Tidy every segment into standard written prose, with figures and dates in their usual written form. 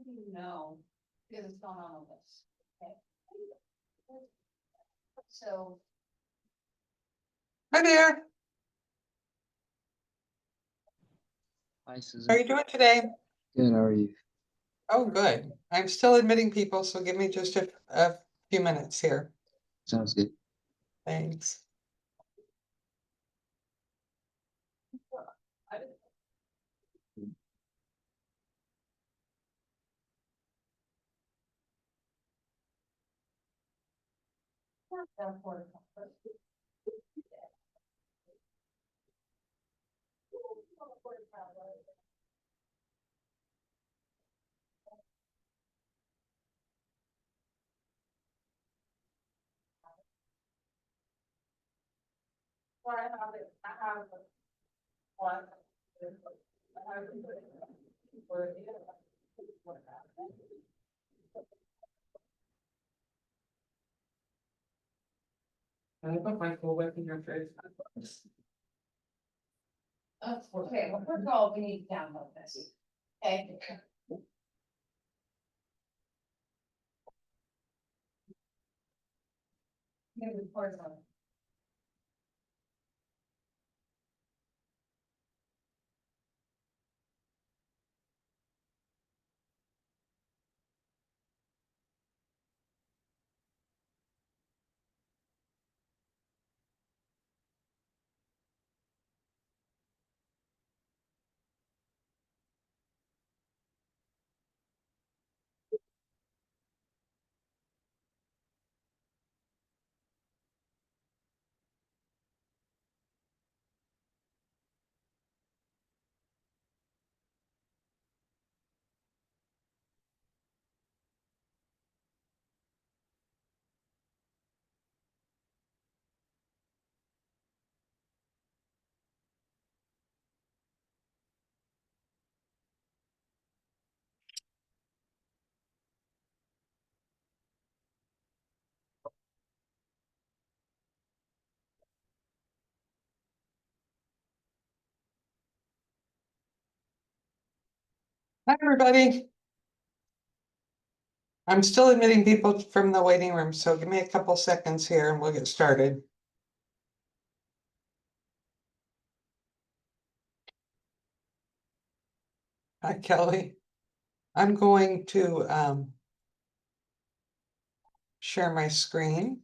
you know, because it's gone on the list, okay? So. Hi there. Hi, How are Susan. you doing today? Good, how are you? Oh, good. I'm still admitting people, so give me just a few minutes here. Sounds good. Thanks. Can I put my cool whip in your face? Okay, well, first of all, we need to download this. Okay. Yeah, report on it. Hi, everybody. I'm still admitting people from the waiting room, so give me a couple seconds here and we'll get started. Hi, Kelly. I'm going to share my screen.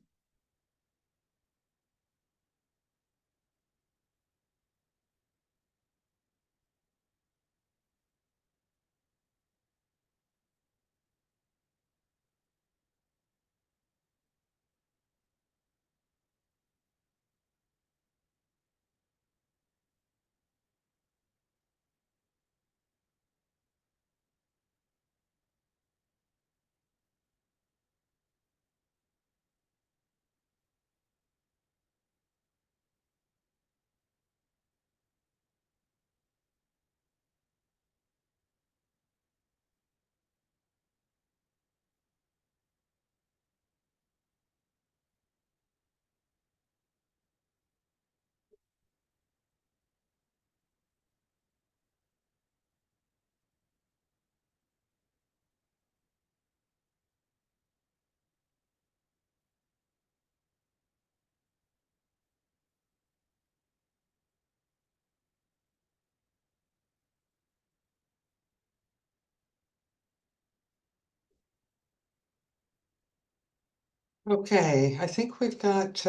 Okay, I think we've got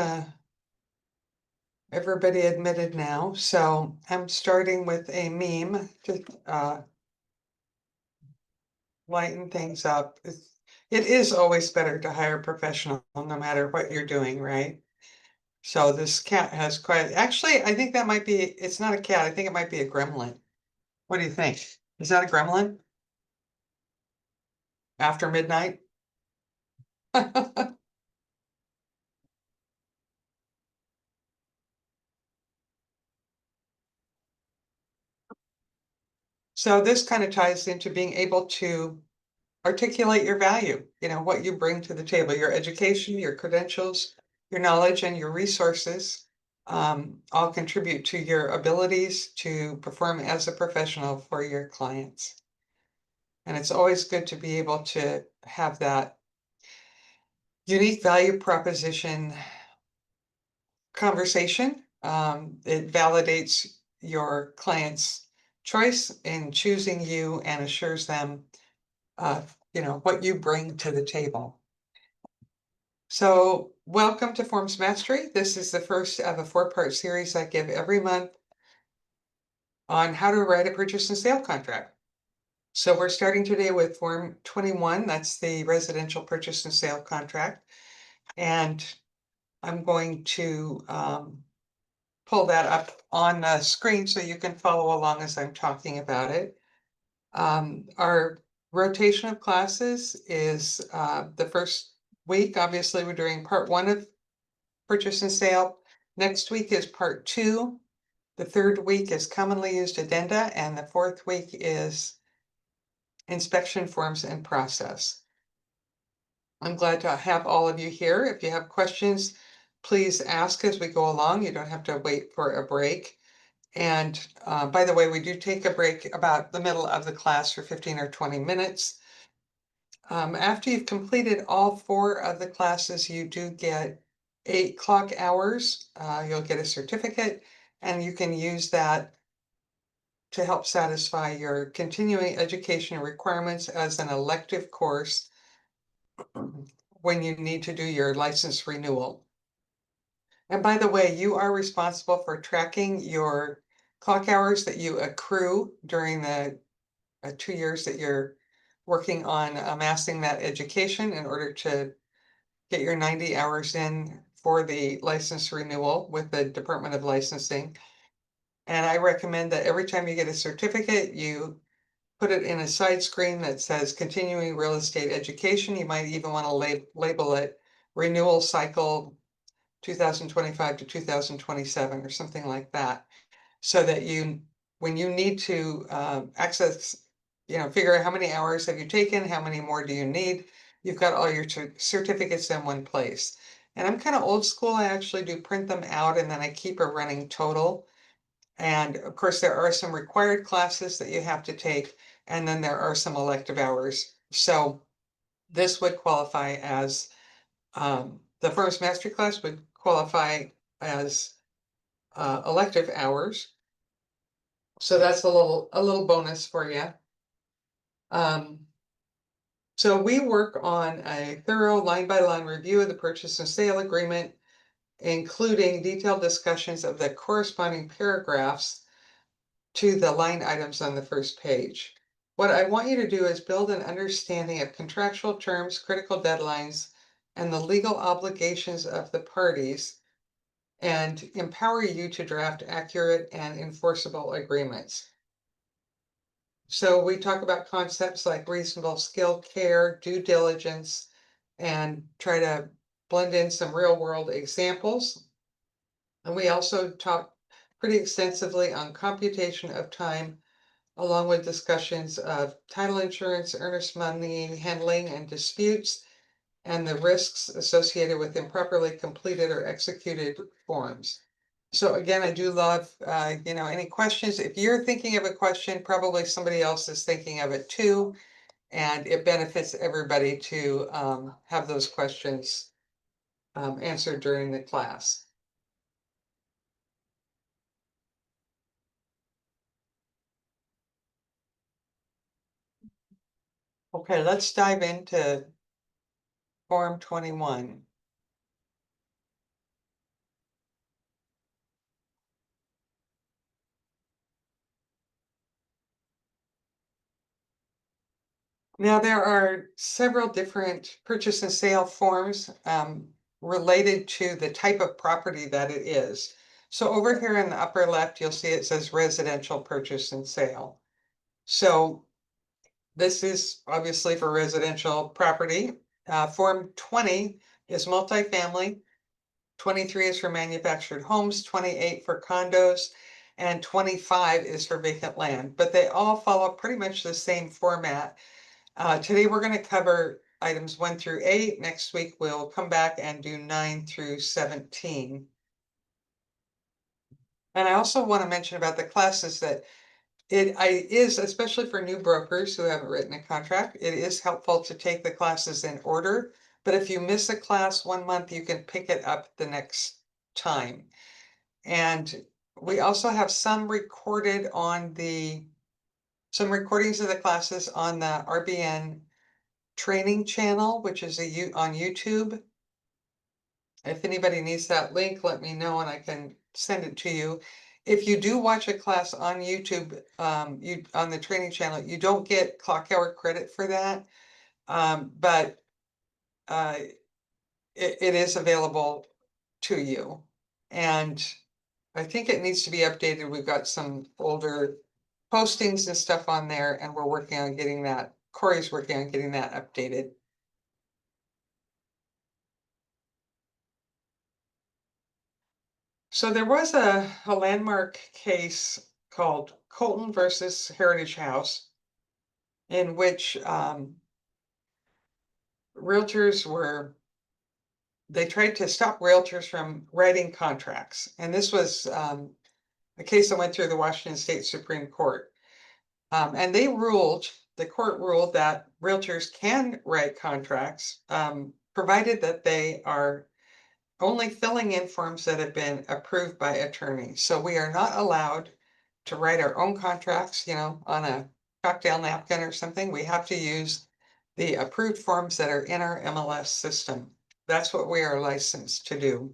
everybody admitted now. So I'm starting with a meme to lighten things up. It is always better to hire a professional, no matter what you're doing, right? So this cat has actually, I think that might be, it's not a cat, I think it might be a gremlin. What do you think? Is that a gremlin? After midnight? So this kind of ties into being able to articulate your value, what you bring to the table, your education, your credentials, your knowledge, and your resources all contribute to your abilities to perform as a professional for your clients. And it's always good to be able to have that unique value proposition conversation. It validates your client's choice in choosing you and assures them what you bring to the table. So welcome to Forms Mastery. This is the first of a 4-part series I give every month on how to write a purchase and sale contract. So we're starting today with Form 21. That's the residential purchase and sale contract. And I'm going to pull that up on the screen so you can follow along as I'm talking about it. Our rotation of classes is the first week. Obviously, we're doing part 1 of purchase and sale. Next week is part 2. The third week is commonly used addenda, and the fourth week is inspection forms and process. I'm glad to have all of you here. If you have questions, please ask as we go along. You don't have to wait for a break. And by the way, we do take a break about the middle of the class for 15 or 20 minutes. After you've completed all 4 of the classes, you do get 8 clock hours. You'll get a certificate, and you can use that to help satisfy your continuing education requirements as an elective course when you need to do your license renewal. And by the way, you are responsible for tracking your clock hours that you accrue during the 2 years that you're working on amassing that education in order to get your 90 hours in for the license renewal with the Department of Licensing. And I recommend that every time you get a certificate, you put it in a side screen that says continuing real estate education. You might even want to label it renewal cycle 2025 to 2027 or something like that, so that when you need to access, figure out how many hours have you taken, how many more do you need, you've got all your certificates in one place. And I'm kind of old school. I actually do print them out and then I keep a running total. And of course, there are some required classes that you have to take, and then there are some elective hours. So this would qualify as the Forms Mastery class would qualify as elective hours. So that's a little bonus for you. So we work on a thorough line-by-line review of the purchase and sale agreement, including detailed discussions of the corresponding paragraphs to the line items on the first page. What I want you to do is build an understanding of contractual terms, critical deadlines, and the legal obligations of the parties, and empower you to draft accurate and enforceable agreements. So we talk about concepts like reasonable skill, care, due diligence, and try to blend in some real world examples. And we also talk pretty extensively on computation of time, along with discussions of title insurance, earnest money handling and disputes, and the risks associated with improperly completed or executed forms. So again, I do love, any questions. If you're thinking of a question, probably somebody else is thinking of it too. And it benefits everybody to have those questions answered during the class. Okay, let's dive into Form 21. Now, there are several different purchase and sale forms related to the type of property that it is. So over here in the upper left, you'll see it says residential purchase and sale. So this is obviously for residential property. Form 20 is multifamily. 23 is for manufactured homes, 28 for condos, and 25 is for vacant land. But they all follow pretty much the same format. Today we're going to cover items 1 through 8. Next week we'll come back and do 9 through 17. And I also want to mention about the classes that It is, especially for new brokers who haven't written a contract, it is helpful to take the classes in order. But if you miss a class 1 month, you can pick it up the next time. And we also have some recorded on some recordings of the classes on the RBN training channel, which is on YouTube. If anybody needs that link, let me know and I can send it to you. If you do watch a class on YouTube, on the training channel, you don't get clock hour credit for that. But it is available to you. And I think it needs to be updated. We've got some older postings and stuff on there, and we're working on getting that. Corey's working on getting that updated. So there was a landmark case called Colton versus Heritage House, in which they tried to stop realtors from writing contracts. And this was a case that went through the Washington State Supreme Court. And the court ruled that realtors can write contracts, provided that they are only filling in forms that have been approved by attorneys. So we are not allowed to write our own contracts, on a cocktail napkin or something. We have to use the approved forms that are in our MLS system. That's what we are licensed to do.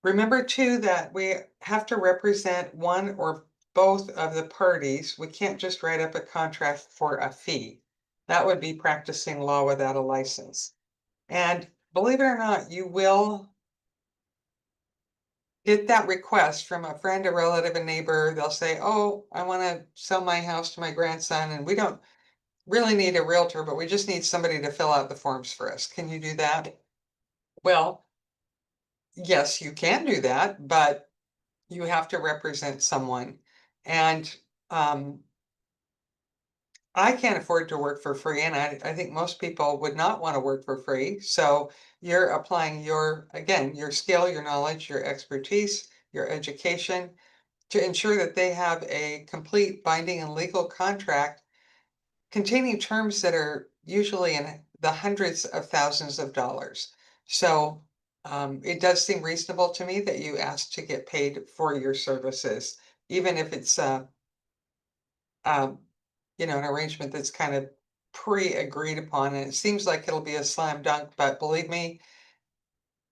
Remember too that we have to represent one or both of the parties. We can't just write up a contract for a fee. That would be practicing law without a license. And believe it or not, you will get that request from a friend, a relative, a neighbor. They'll say, oh, I want to sell my house to my grandson, and we don't really need a realtor, but we just need somebody to fill out the forms for us. Can you do that? Well, yes, you can do that, but you have to represent someone. And I can't afford to work for free, and I think most people would not want to work for free. So you're applying your skill, your knowledge, your expertise, your education to ensure that they have a complete binding and legal contract containing terms that are usually in the hundreds of thousands of dollars. So it does seem reasonable to me that you ask to get paid for your services, even if it's an arrangement that's kind of pre-agreed upon. And it seems like it'll be a slam dunk, but believe me,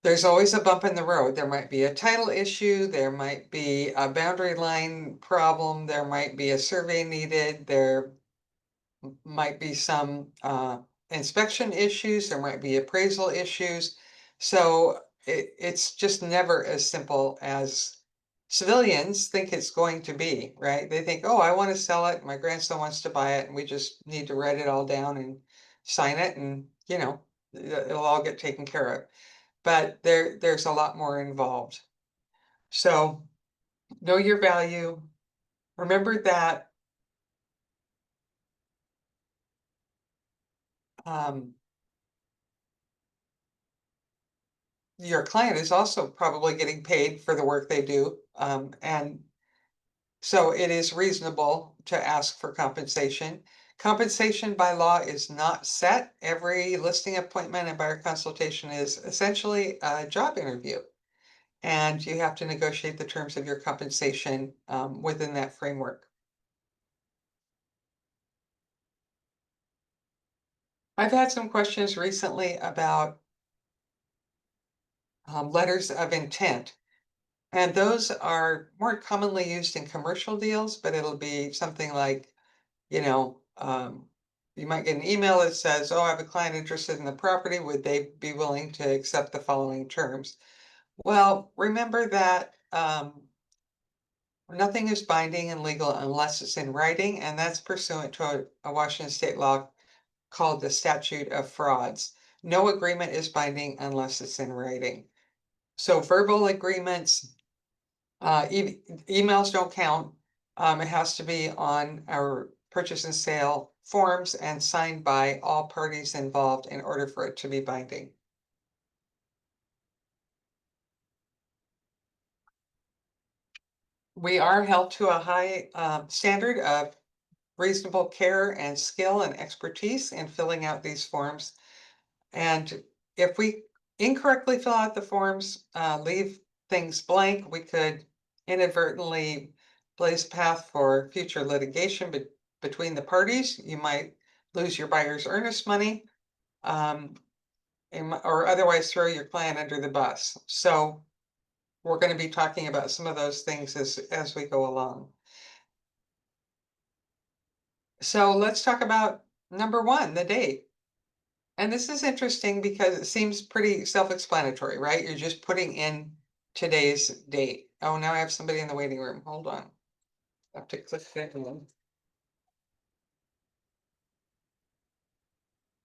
there's always a bump in the road. There might be a title issue, there might be a boundary line problem, there might be a survey needed, there might be some inspection issues, there might be appraisal issues. So it's just never as simple as civilians think it's going to be, right? They think, oh, I want to sell it, my grandson wants to buy it, and we just need to write it all down and sign it, and it'll all get taken care of. But there's a lot more involved. So know your value. Remember that your client is also probably getting paid for the work they do. And so it is reasonable to ask for compensation. Compensation by law is not set. Every listing appointment and buyer consultation is essentially a job interview. And you have to negotiate the terms of your compensation within that framework. I've had some questions recently about letters of intent. And those are more commonly used in commercial deals, but it'll be something like, you might get an email that says, oh, I have a client interested in the property. Would they be willing to accept the following terms? Well, remember that nothing is binding and legal unless it's in writing, and that's pursuant to a Washington state law called the Statute of Frauds. No agreement is binding unless it's in writing. So verbal agreements, emails don't count. It has to be on our purchase and sale forms and signed by all parties involved in order for it to be binding. we are held to a high standard of reasonable care and skill and expertise in filling out these forms. And if we incorrectly fill out the forms, leave things blank, we could inadvertently blaze a path for future litigation between the parties. You might lose your buyer's earnest money, or otherwise throw your client under the bus. So we're going to be talking about some of those things as we go along. So let's talk about number one, the date. And this is interesting because it seems pretty self-explanatory, right? You're just putting in today's date. Oh, now I have somebody in the waiting room. Hold on. I have to click that one.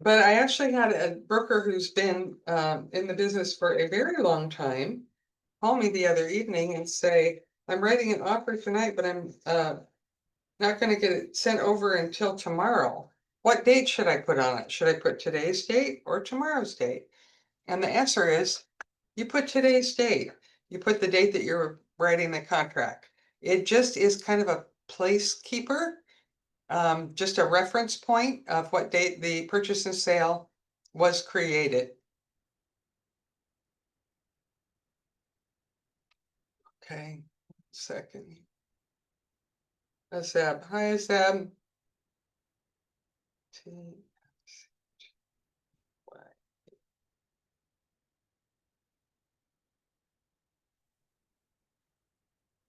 But I actually had a broker who's been in the business for a very long time call me the other evening and say, I'm writing an offer tonight, but I'm not going to get it sent over until tomorrow. What date should I put on it? Should I put today's date or tomorrow's date? And the answer is, you put today's date. You put the date that you're writing the contract. It just is kind of a placekeeper, just a reference point of what date the purchase and sale was created. Okay, second. Azeb, hi Azeb.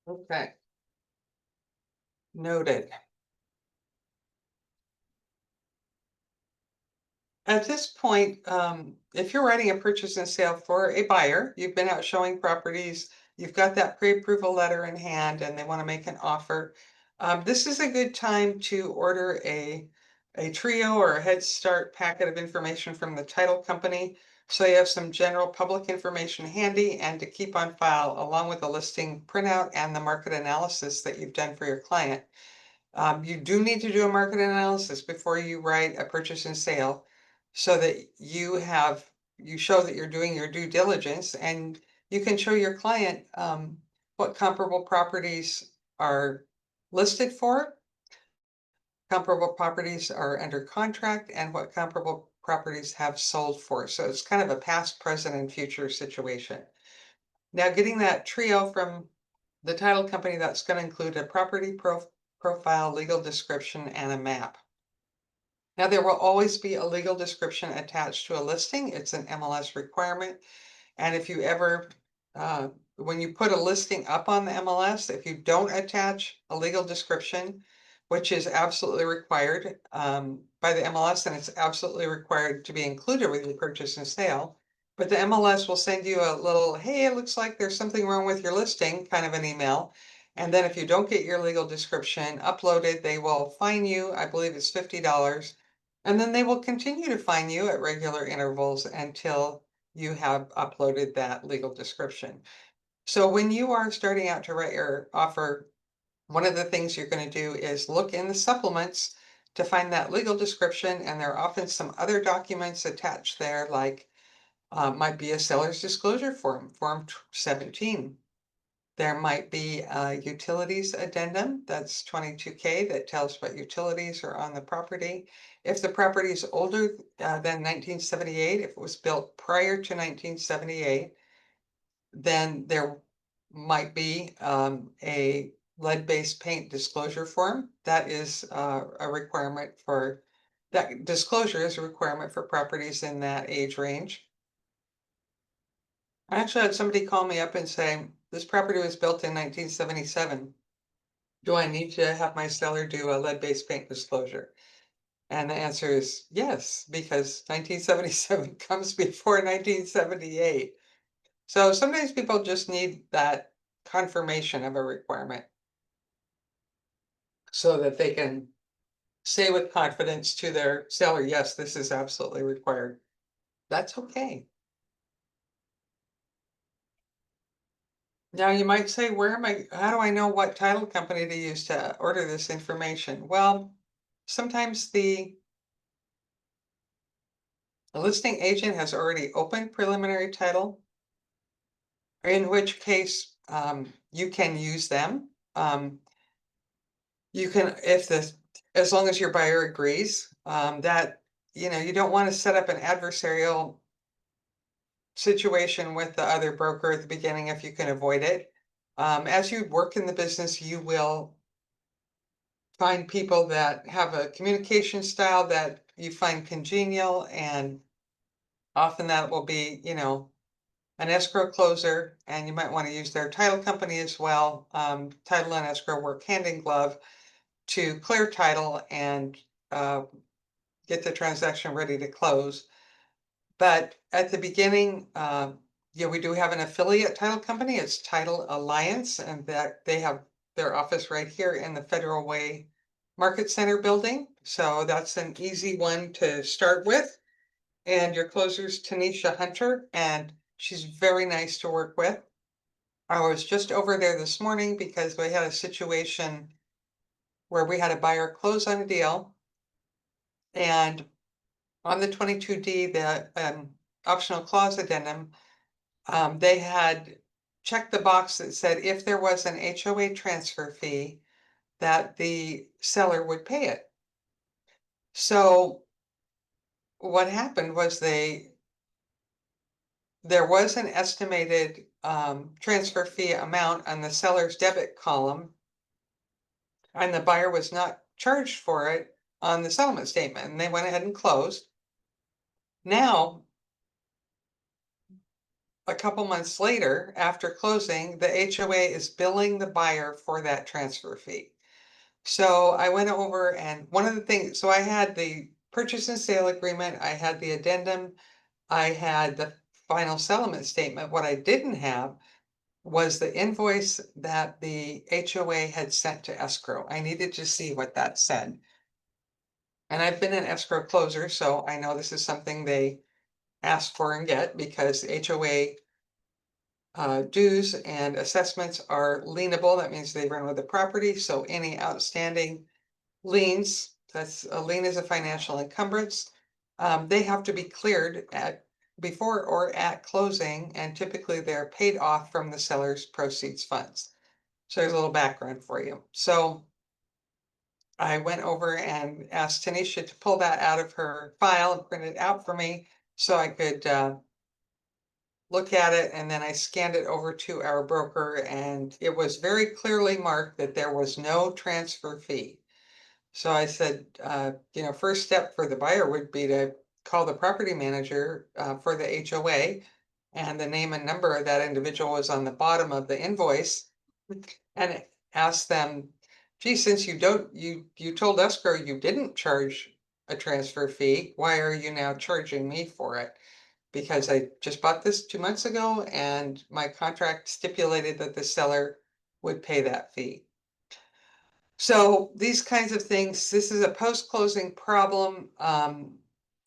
Okay. Noted. At this point, if you're writing a purchase and sale for a buyer, you've been out showing properties, you've got that pre-approval letter in hand and they want to make an offer. This is a good time to order a trio or a head start packet of information from the title company. So you have some general public information handy and to keep on file along with the listing printout and the market analysis that you've done for your client. You do need to do a market analysis before you write a purchase and sale so that you show that you're doing your due diligence and you can show your client what comparable properties are listed for, comparable properties are under contract, and what comparable properties have sold for. So it's kind of a past, present, and future situation. Now, getting that trio from the title company, that's going to include a property profile, legal description, and a map. Now, there will always be a legal description attached to a listing. It's an MLS requirement. And if you ever, when you put a listing up on the MLS, if you don't attach a legal description, which is absolutely required by the MLS, and it's absolutely required to be included with your purchase and sale, but the MLS will send you a little, hey, it looks like there's something wrong with your listing, kind of an email. And then if you don't get your legal description uploaded, they will fine you. I believe it's $50. And then they will continue to fine you at regular intervals until you have uploaded that legal description. So when you are starting out to write your offer, one of the things you're going to do is look in the supplements to find that legal description. And there are often some other documents attached there, like might be a seller's disclosure form, Form 17. There might be a utilities addendum, that's 22K, that tells what utilities are on the property. If the property is older than 1978, if it was built prior to 1978, then there might be a lead-based paint disclosure form. That is a requirement for, that disclosure is a requirement for properties in that age range. I actually had somebody call me up and say, this property was built in 1977. Do I need to have my seller do a lead-based paint disclosure? And the answer is yes, because 1977 comes before 1978. So sometimes people just need that confirmation of a requirement so that they can say with confidence to their seller, yes, this is absolutely required. That's okay. Now you might say, how do I know what title company to use to order this information? Well, sometimes the listing agent has already opened preliminary title, in which case you can use them. You can, as long as your buyer agrees, that, you don't want to set up an adversarial situation with the other broker at the beginning if you can avoid it. As you work in the business, you will find people that have a communication style that you find congenial, and often that will be, an escrow closer, and you might want to use their title company as well. Title and escrow work hand in glove to clear title and get the transaction ready to close. But at the beginning, yeah, we do have an affiliate title company. It's Title Alliance, and that they have their office right here in the Federal Way Market Center building. So that's an easy one to start with. And your closer's Tanisha Hunter, and she's very nice to work with. I was just over there this morning because we had a situation where we had a buyer close on a deal. And on the 22D, the optional clause addendum, they had checked the box that said if there was an HOA transfer fee, that the seller would pay it. So what happened was there was an estimated transfer fee amount on the seller's debit column, and the buyer was not charged for it on the settlement statement, and they went ahead and closed. Now, a couple months later, after closing, the HOA is billing the buyer for that transfer fee. So I went over, and one of the things, so I had the purchase and sale agreement, I had the addendum, I had the final settlement statement. What I didn't have was the invoice that the HOA had sent to escrow. I needed to see what that said. And I've been an escrow closer, so I know this is something they ask for and get, because HOA dues and assessments are lienable. That means they run with the property. So any outstanding liens, a lien is a financial encumbrance. They have to be cleared before or at closing, and typically they're paid off from the seller's proceeds funds. So there's a little background for you. So I went over and asked Tanisha to pull that out of her file and print it out for me so I could look at it, and then I scanned it over to our broker, and it was very clearly marked that there was no transfer fee. So I said, first step for the buyer would be to call the property manager for the HOA, and the name and number of that individual was on the bottom of the invoice, and ask them, gee, since you told escrow you didn't charge a transfer fee, why are you now charging me for it? Because I just bought this 2 months ago, and my contract stipulated that the seller would pay that fee. So these kinds of things, this is a post-closing problem.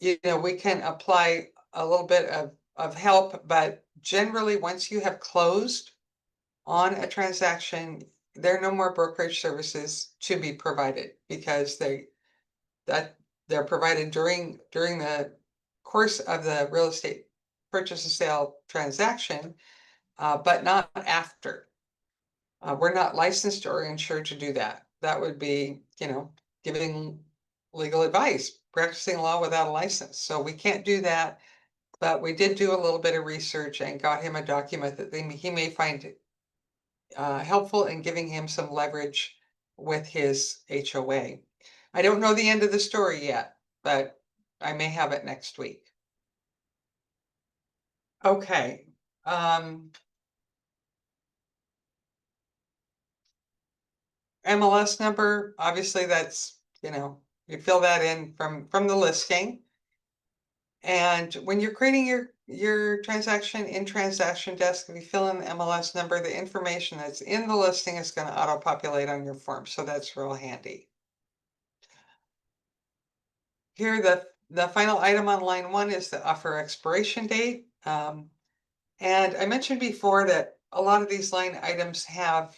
We can apply a little bit of help, but generally, once you have closed on a transaction, there are no more brokerage services to be provided, because they're provided during the course of the real estate purchase and sale transaction, but not after. We're not licensed or insured to do that. That would be, giving legal advice, practicing law without a license. So we can't do that. But we did do a little bit of research and got him a document that he may find helpful in giving him some leverage with his HOA. I don't know the end of the story yet, but I may have it next week. Okay. MLS number, obviously that's, you fill that in from the listing. And when you're creating your transaction in Transaction Desk, if you fill in the MLS number, the information that's in the listing is going to auto-populate on your form. So that's real handy. Here, the final item on line 1 is the offer expiration date. And I mentioned before that a lot of these line items have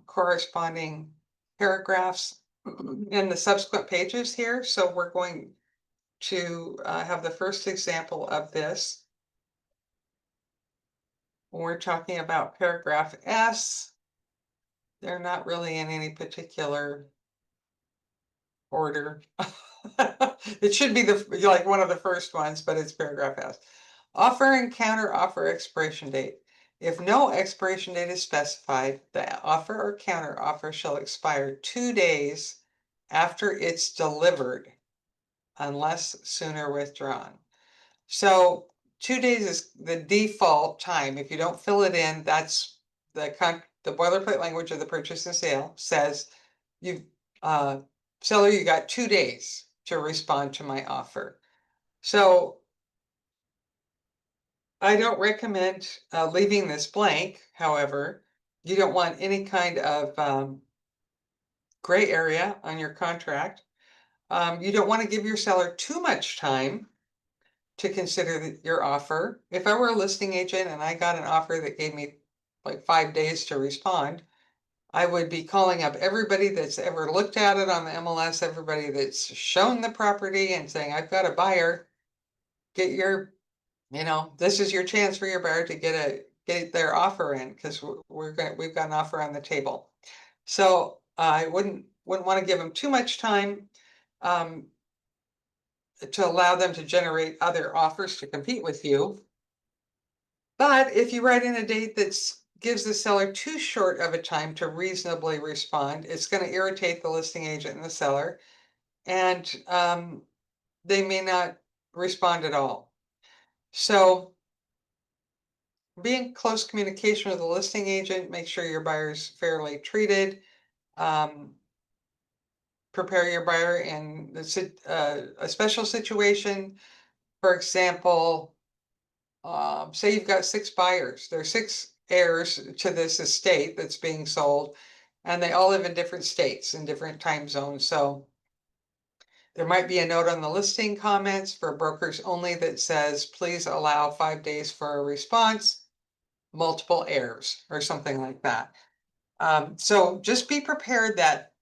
corresponding paragraphs in the subsequent pages here. So we're going to have the first example of this. When we're talking about paragraph S, They're not really in any particular order. It should be like one of the first ones, but it's paragraph S. Offer and counter offer expiration date. If no expiration date is specified, the offer or counter offer shall expire 2 days after it's delivered, unless sooner withdrawn. So 2 days is the default time. If you don't fill it in, that's the boilerplate language of the purchase and sale says you've seller, you got 2 days to respond to my offer. So I don't recommend leaving this blank. However, you don't want any kind of gray area on your contract. You don't want to give your seller too much time to consider your offer. If I were a listing agent and I got an offer that gave me like 5 days to respond, I would be calling up everybody that's ever looked at it on the MLS, everybody that's shown the property and saying, I've got a buyer. Get your, this is your chance for your buyer to get their offer in because we've got an offer on the table. So I wouldn't want to give them too much time to allow them to generate other offers to compete with you. But if you write in a date that gives the seller too short of a time to reasonably respond, it's going to irritate the listing agent and the seller, and they may not respond at all. So be in close communication with the listing agent, make sure your buyer's fairly treated. Prepare your buyer in a special situation. For example, say you've got 6 buyers. There are 6 heirs to this estate that's being sold, and they all live in different states in different time zones. So there might be a note on the listing comments for brokers only that says, please allow 5 days for a response, multiple heirs, or something like that. So just be prepared that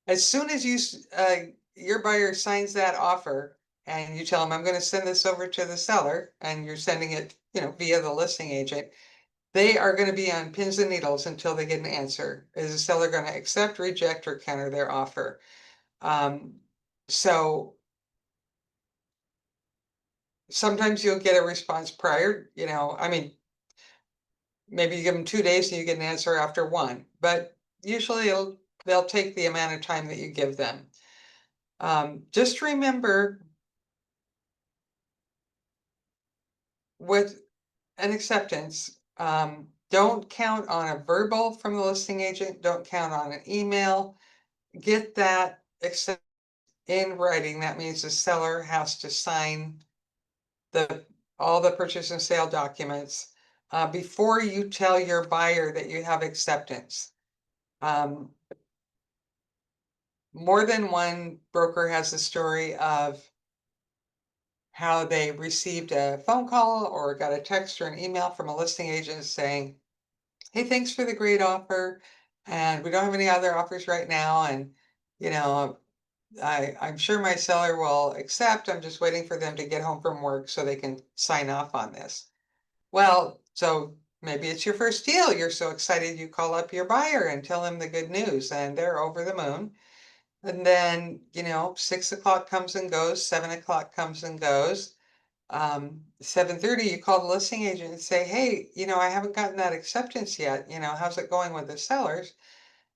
as soon as your buyer signs that offer and you tell them, I'm going to send this over to the seller, and you're sending it, via the listing agent, they are going to be on pins and needles until they get an answer. Is the seller going to accept, reject, or counter their offer? So sometimes you'll get a response prior, maybe you give them 2 days and you get an answer after 1, but usually they'll take the amount of time that you give them. Just remember, with an acceptance, don't count on a verbal from the listing agent. Don't count on an email. Get that accept in writing. That means the seller has to sign all the purchase and sale documents before you tell your buyer that you have acceptance. More than one broker has a story of how they received a phone call or got a text or an email from a listing agent saying, hey, thanks for the great offer, and we don't have any other offers right now, and I'm sure my seller will accept. I'm just waiting for them to get home from work so they can sign off on this. Well, so maybe it's your first deal. You're so excited you call up your buyer and tell them the good news, and they're over the moon. And then, 6 o'clock comes and goes, 7 o'clock comes and goes. 7:30, you call the listing agent and say, hey, I haven't gotten that acceptance yet. How's it going with the sellers?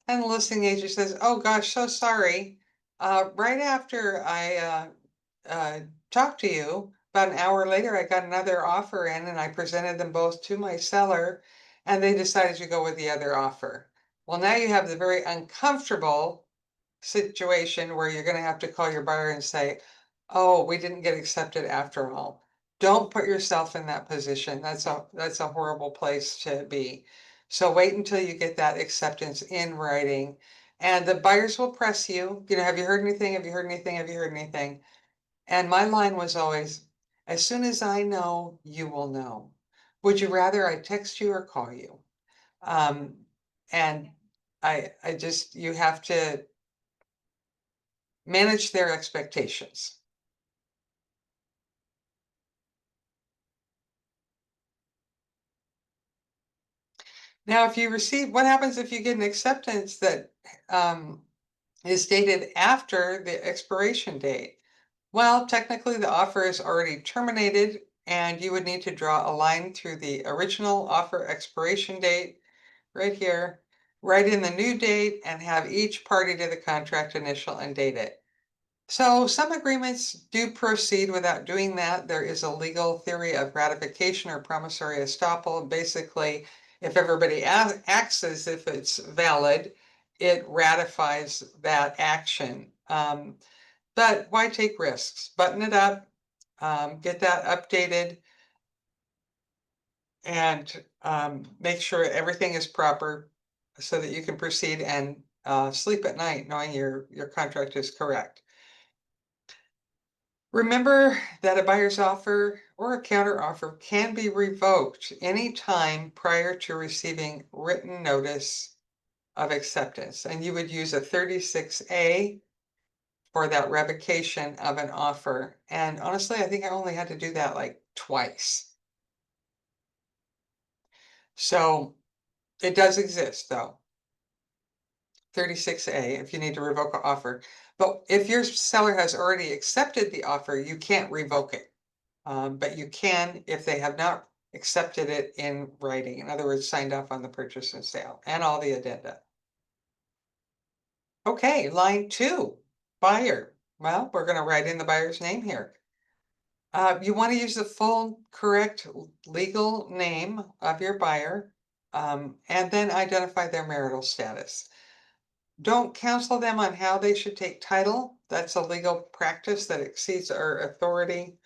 And the listing agent says, oh gosh, so sorry. Right after I talked to you, about an hour later, I got another offer in and I presented them both to my seller and they decided to go with the other offer. Well, now you have the very uncomfortable situation where you're going to have to call your buyer and say, oh, we didn't get accepted after all. Don't put yourself in that position. That's a horrible place to be. So wait until you get that acceptance in writing, and the buyers will press you. Have you heard anything? Have you heard anything? Have you heard anything? And my line was always, as soon as I know, you will know. Would you rather I text you or call you? And you have to manage their expectations. Now, if you receive, what happens if you get an acceptance that is dated after the expiration date? Well, technically the offer is already terminated and you would need to draw a line through the original offer expiration date right here, write in the new date and have each party to the contract initial and date it. So some agreements do proceed without doing that. There is a legal theory of ratification or promissory estoppel. Basically, if everybody acts as if it's valid, it ratifies that action. But why take risks? Button it up, get that updated, and make sure everything is proper so that you can proceed and sleep at night knowing your contract is correct. Remember that a buyer's offer or a counter offer can be revoked anytime prior to receiving written notice of acceptance. And you would use a 36A for that revocation of an offer. And honestly, I think I only had to do that like twice. So it does exist though. 36A if you need to revoke an offer. But if your seller has already accepted the offer, you can't revoke it. But you can if they have not accepted it in writing. In other words, signed off on the purchase and sale and all the addenda. Okay, line 2, buyer. Well, we're going to write in the buyer's name here. You want to use the full correct legal name of your buyer and then identify their marital status. Don't counsel them on how they should take title. That's a legal practice that exceeds our authority.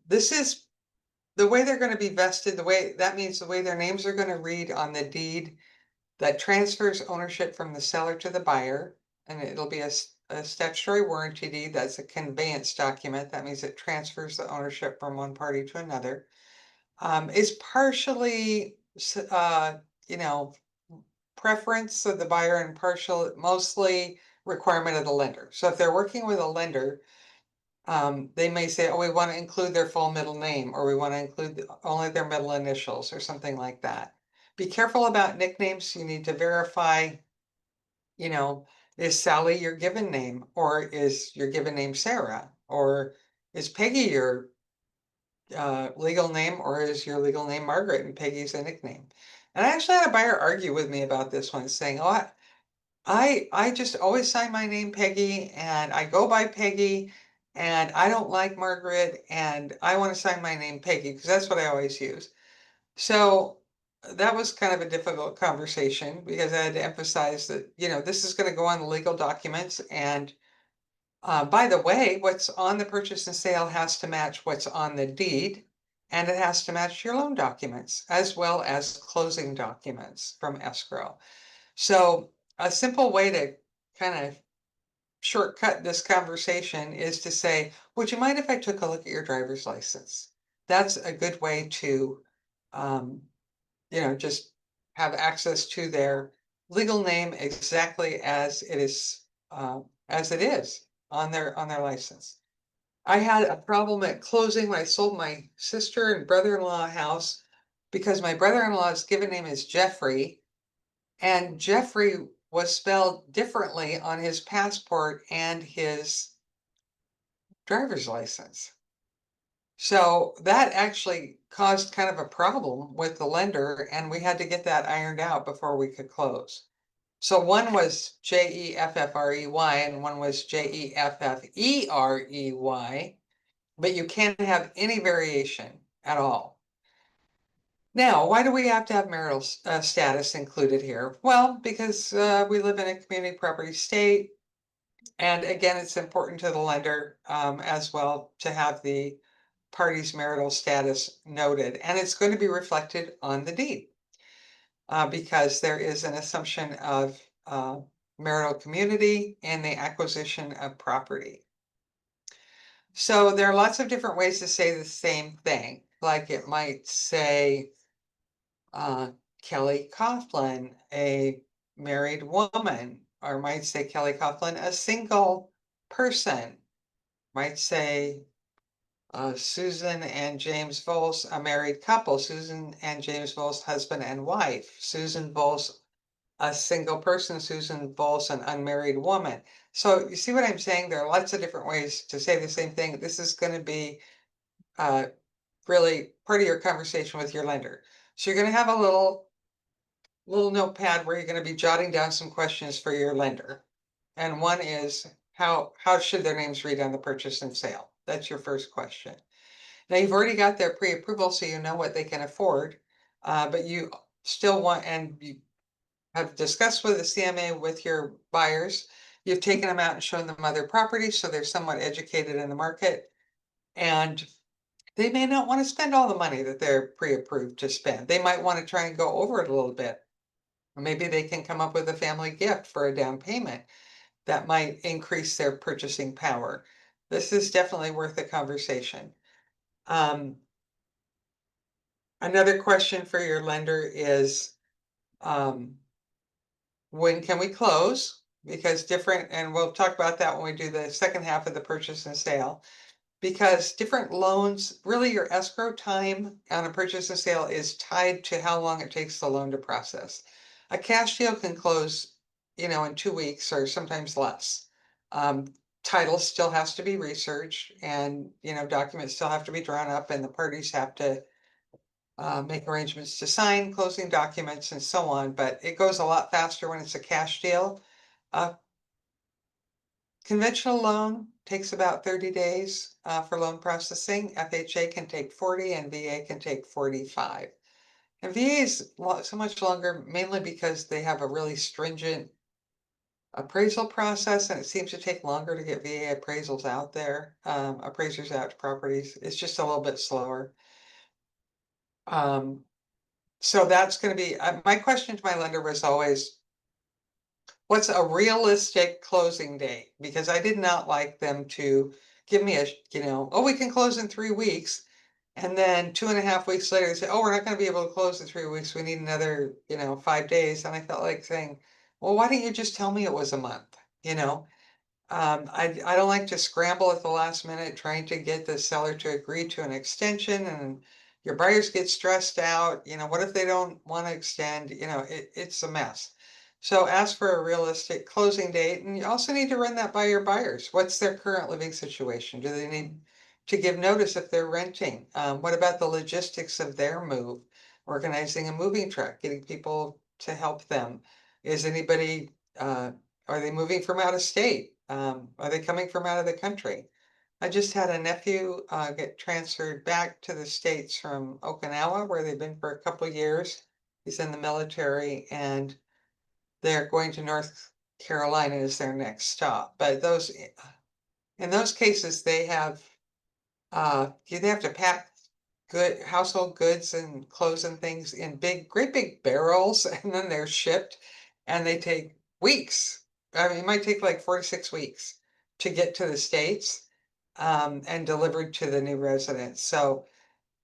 This is the way they're going to be vested, the way that means the way their names are going to read on the deed that transfers ownership from the seller to the buyer. And it'll be a statutory warranty deed. That's a conveyance document. That means it transfers the ownership from one party to another. Is partially, you know, preference of the buyer and partial, mostly requirement of the lender. So if they're working with a lender, they may say, oh, we want to include their full middle name, or we want to include only their middle initials, or something like that. Be careful about nicknames. You need to verify, you know, is Sally your given name, or is your given name Sarah, or is Peggy your legal name, or is your legal name Margaret and Peggy's a nickname? And I actually had a buyer argue with me about this one, saying, oh, I just always sign my name Peggy and I go by Peggy and I don't like Margaret and I want to sign my name Peggy because that's what I always use. So that was kind of a difficult conversation because I had to emphasize that, you know, this is going to go on the legal documents. And by the way, what's on the purchase and sale has to match what's on the deed, and it has to match your loan documents as well as closing documents from escrow. So a simple way to kind of shortcut this conversation is to say, would you mind if I took a look at your driver's license? That's a good way to, you know, just have access to their legal name exactly as it is on their license. I had a problem at closing when I sold my sister and brother-in-law house because my brother-in-law's given name is Jeffrey. And Jeffrey was spelled differently on his passport and his driver's license. So that actually caused kind of a problem with the lender, and we had to get that ironed out before we could close. So one was Jeffrey and one was Jeffrey, but you can't have any variation at all. Now, why do we have to have marital status included here? Well, because we live in a community property state. And again, it's important to the lender as well to have the party's marital status noted. And it's going to be reflected on the deed because there is an assumption of marital community in the acquisition of property. So there are lots of different ways to say the same thing. Like it might say, Kelly Coughlin, a married woman, or might say Kelly Coughlin, a single person, might say Susan and James Volz, a married couple. Susan and James Volz, husband and wife. Susan Volz, a single person. Susan Volz, an unmarried woman. So you see what I'm saying? There are lots of different ways to say the same thing. This is going to be really part of your conversation with your lender. So you're going to have a little notepad where you're going to be jotting down some questions for your lender. And one is, how should their names read on the purchase and sale? That's your first question. Now you've already got their pre-approval, so you know what they can afford, but you still want, and you have discussed with the CMA with your buyers. You've taken them out and shown them other properties, so they're somewhat educated in the market. And they may not want to spend all the money that they're pre-approved to spend. They might want to try and go over it a little bit. Or maybe they can come up with a family gift for a down payment that might increase their purchasing power. This is definitely worth a conversation. Another question for your lender is, when can we close? Because different, and we'll talk about that when we do the second half of the purchase and sale. Because different loans, really your escrow time on a purchase and sale is tied to how long it takes the loan to process. A cash deal can close, in 2 weeks or sometimes less. Title still has to be researched, and, documents still have to be drawn up, and the parties have to make arrangements to sign closing documents and so on, but it goes a lot faster when it's a cash deal. Conventional loan takes about 30 days for loan processing. FHA can take 40 and VA can take 45. And VA is so much longer, mainly because they have a really stringent appraisal process, and it seems to take longer to get VA appraisals out there, appraisers out to properties. It's just a little bit slower. So that's going to be, my question to my lender was always, what's a realistic closing date? Because I did not like them to give me oh, we can close in 3 weeks. And then 2.5 weeks later, they say, oh, we're not going to be able to close in 3 weeks. We need another, 5 days. And I felt like saying, well, why didn't you just tell me it was a month? I don't like to scramble at the last minute trying to get the seller to agree to an extension, and your buyers get stressed out. What if they don't want to extend? It's a mess. So ask for a realistic closing date, and you also need to run that by your buyers. What's their current living situation? Do they need to give notice if they're renting? What about the logistics of their move? Organizing a moving truck, getting people to help them. Is anybody, are they moving from out of state? Are they coming from out of the country? I just had a nephew get transferred back to the States from Okinawa, where they've been for a couple of years. He's in the military, and they're going to North Carolina as their next stop. But in those cases, they have to pack good household goods and clothes and things in great big barrels, and then they're shipped, and they take weeks. I mean, it might take like 4 to 6 weeks to get to the States, and delivered to the new residents. So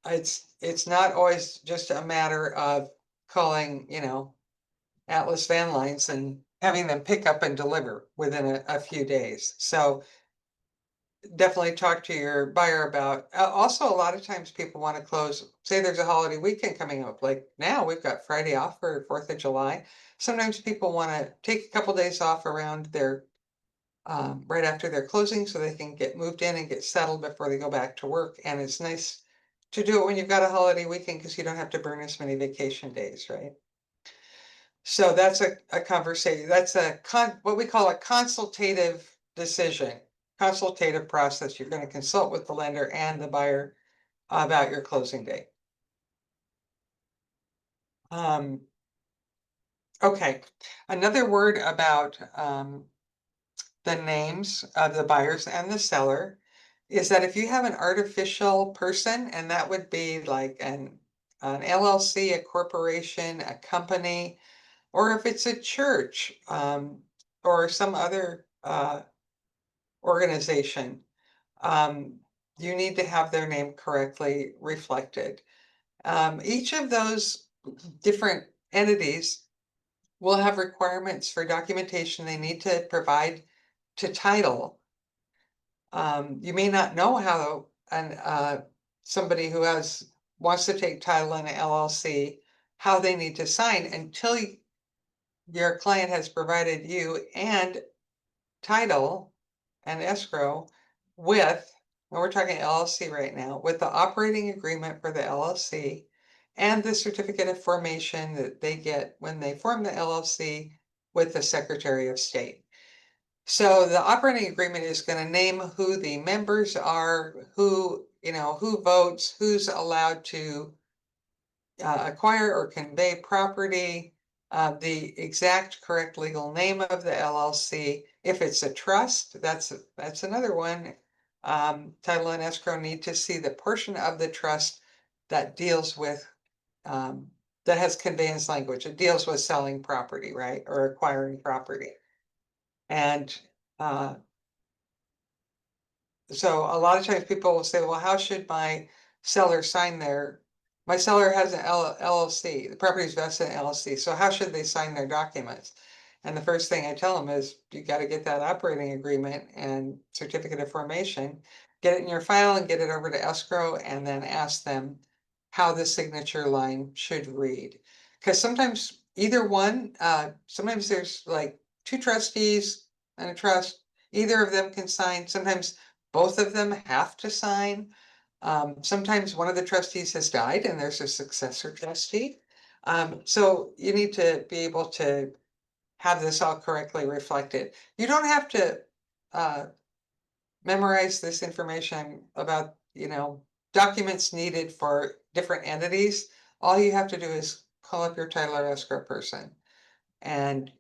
it's not always just a matter of calling, Atlas Van Lines and having them pick up and deliver within a few days. So definitely talk to your buyer about, also a lot of times people want to close, say there's a holiday weekend coming up, like now we've got Friday off for 4th of July. Sometimes people want to take a couple days off around their right after their closing, so they can get moved in and get settled before they go back to work. And it's nice to do it when you've got a holiday weekend, because you don't have to burn as many vacation days, right? So that's a conversation. That's what we call a consultative decision, consultative process. You're going to consult with the lender and the buyer about your closing date. Okay, another word about the names of the buyers and the seller is that if you have an artificial person, and that would be like an LLC, a corporation, a company, or if it's a church, or some other organization, you need to have their name correctly reflected. Each of those different entities will have requirements for documentation they need to provide to title. You may not know somebody who wants to take title in an LLC, how they need to sign until your client has provided you and title and escrow with, and we're talking LLC right now, with the operating agreement for the LLC and the certificate of formation that they get when they form the LLC with the Secretary of State. So the operating agreement is going to name who the members are, who votes, who's allowed to acquire or convey property, the exact correct legal name of the LLC. If it's a trust, that's another one. Title and escrow need to see the portion of the trust that deals with that has conveyance language. It deals with selling property, right, or acquiring property. And so a lot of times people will say, well, how should my seller sign my seller has an LLC, the property is vested in LLC, so how should they sign their documents? And the first thing I tell them is you got to get that operating agreement and certificate of formation, get it in your file and get it over to escrow, and then ask them how the signature line should read. Because sometimes either one, sometimes there's like two trustees and a trust, either of them can sign. Sometimes both of them have to sign. Sometimes one of the trustees has died and there's a successor trustee. So you need to be able to have this all correctly reflected. You don't have to memorize this information about, documents needed for different entities. All you have to do is call up your title or escrow person and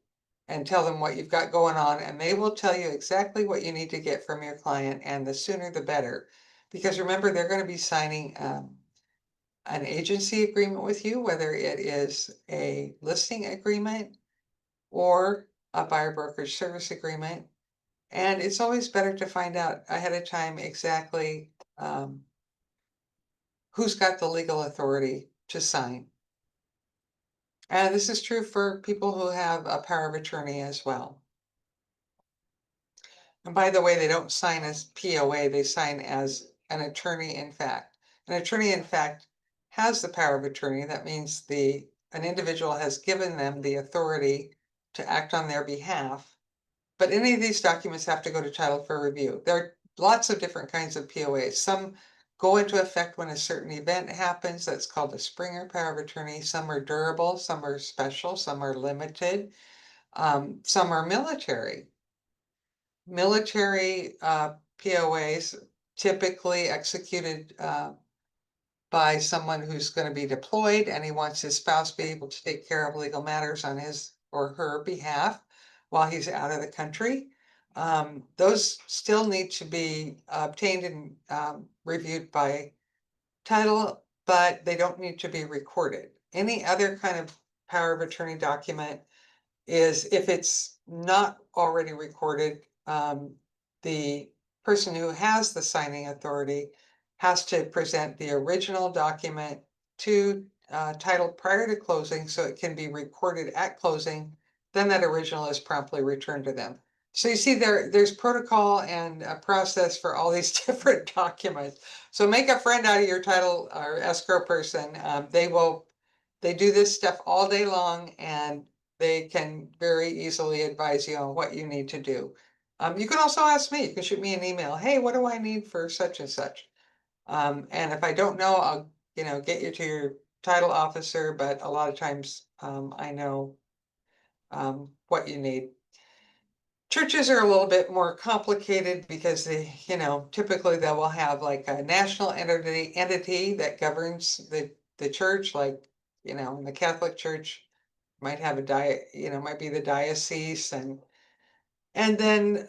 tell them what you've got going on, and they will tell you exactly what you need to get from your client, and the sooner the better. Because remember, they're going to be signing an agency agreement with you, whether it is a listing agreement or a buyer brokerage service agreement. And it's always better to find out ahead of time exactly who's got the legal authority to sign. And this is true for people who have a power of attorney as well. And by the way, they don't sign as POA, they sign as an attorney in fact. An attorney in fact has the power of attorney. That means an individual has given them the authority to act on their behalf. But any of these documents have to go to title for review. There are lots of different kinds of POAs. Some go into effect when a certain event happens. That's called a Springer power of attorney. Some are durable, some are special, some are limited, some are military. Military POAs typically executed by someone who's going to be deployed and he wants his spouse to be able to take care of legal matters on his or her behalf while he's out of the country. Those still need to be obtained and reviewed by title, but they don't need to be recorded. Any other kind of power of attorney document is, if it's not already recorded, the person who has the signing authority has to present the original document to title prior to closing so it can be recorded at closing. Then that original is promptly returned to them. So you see there's protocol and a process for all these different documents. So make a friend out of your title or escrow person. They do this stuff all day long, and they can very easily advise you on what you need to do. You can also ask me, you can shoot me an email. Hey, what do I need for such and such? And if I don't know, I'll, get you to your title officer, but a lot of times, I know, what you need. Churches are a little bit more complicated because they, typically they will have like a national entity that governs the church, like, in the Catholic Church might have might be the diocese, and then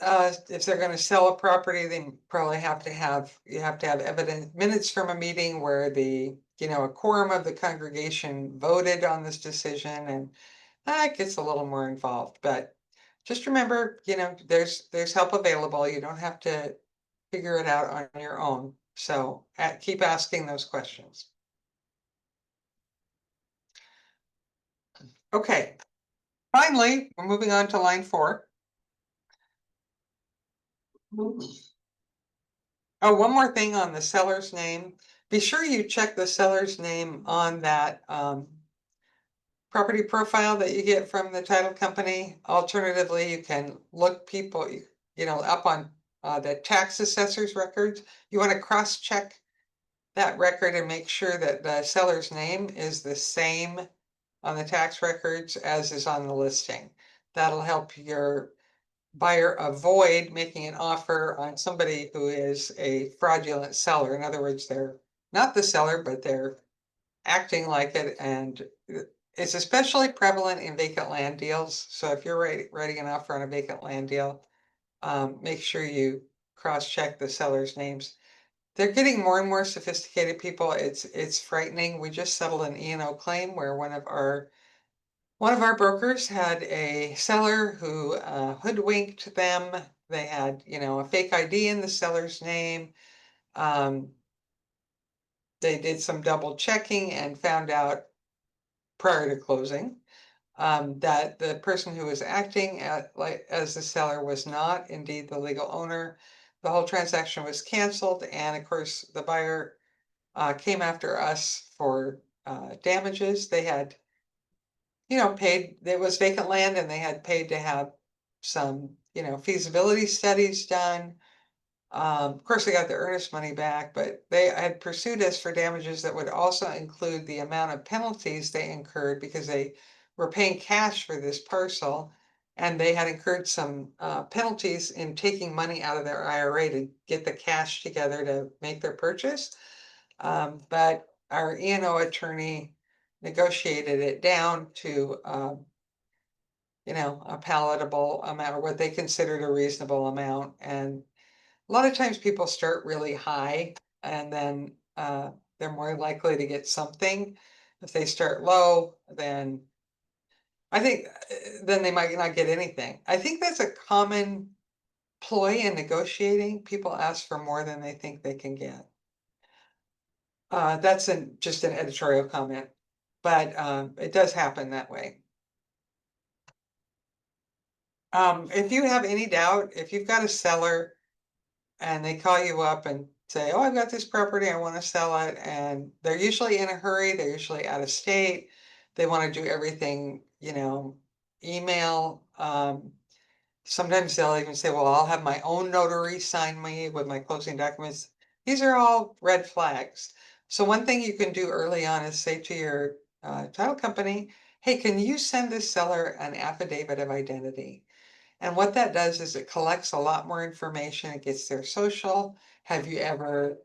if they're going to sell a property, they probably you have to have evidence, minutes from a meeting where a quorum of the congregation voted on this decision, and that gets a little more involved. But just remember, there's help available. You don't have to figure it out on your own. So keep asking those questions. Okay. Finally, we're moving on to line 4. Oh, one more thing on the seller's name. Be sure you check the seller's name on that property profile that you get from the title company. Alternatively, you can look people, up on the tax assessor's records. You want to cross-check that record and make sure that the seller's name is the same on the tax records as is on the listing. That'll help your buyer avoid making an offer on somebody who is a fraudulent seller. In other words, they're not the seller, but they're acting like it, and it's especially prevalent in vacant land deals. So if you're writing an offer on a vacant land deal, make sure you cross-check the seller's names. They're getting more and more sophisticated, people. It's frightening. We just settled an E&O claim where one of our brokers had a seller who hoodwinked them. They had, a fake ID in the seller's name. They did some double checking and found out prior to closing that the person who was acting as the seller was not indeed the legal owner. The whole transaction was canceled, and of course, the buyer came after us for damages. They had paid, it was vacant land, and they had paid to have some, feasibility studies done. Of course, they got their earnest money back, but they had pursued us for damages that would also include the amount of penalties they incurred because they were paying cash for this parcel, and they had incurred some penalties in taking money out of their IRA to get the cash together to make their purchase. But our E&O attorney negotiated it down to a palatable amount, or what they considered a reasonable amount. And a lot of times people start really high, and then they're more likely to get something. If they start low, then I think then they might not get anything. I think that's a common ploy in negotiating. People ask for more than they think they can get. That's just an editorial comment, but it does happen that way. If you have any doubt, if you've got a seller and they call you up and say, oh, I've got this property, I want to sell it, and they're usually in a hurry, they're usually out of state, they want to do everything, email. Sometimes they'll even say, well, I'll have my own notary sign me with my closing documents. These are all red flags. So one thing you can do early on is say to your title company, hey, can you send this seller an affidavit of identity? And what that does is it collects a lot more information. It gets their social. Have you ever,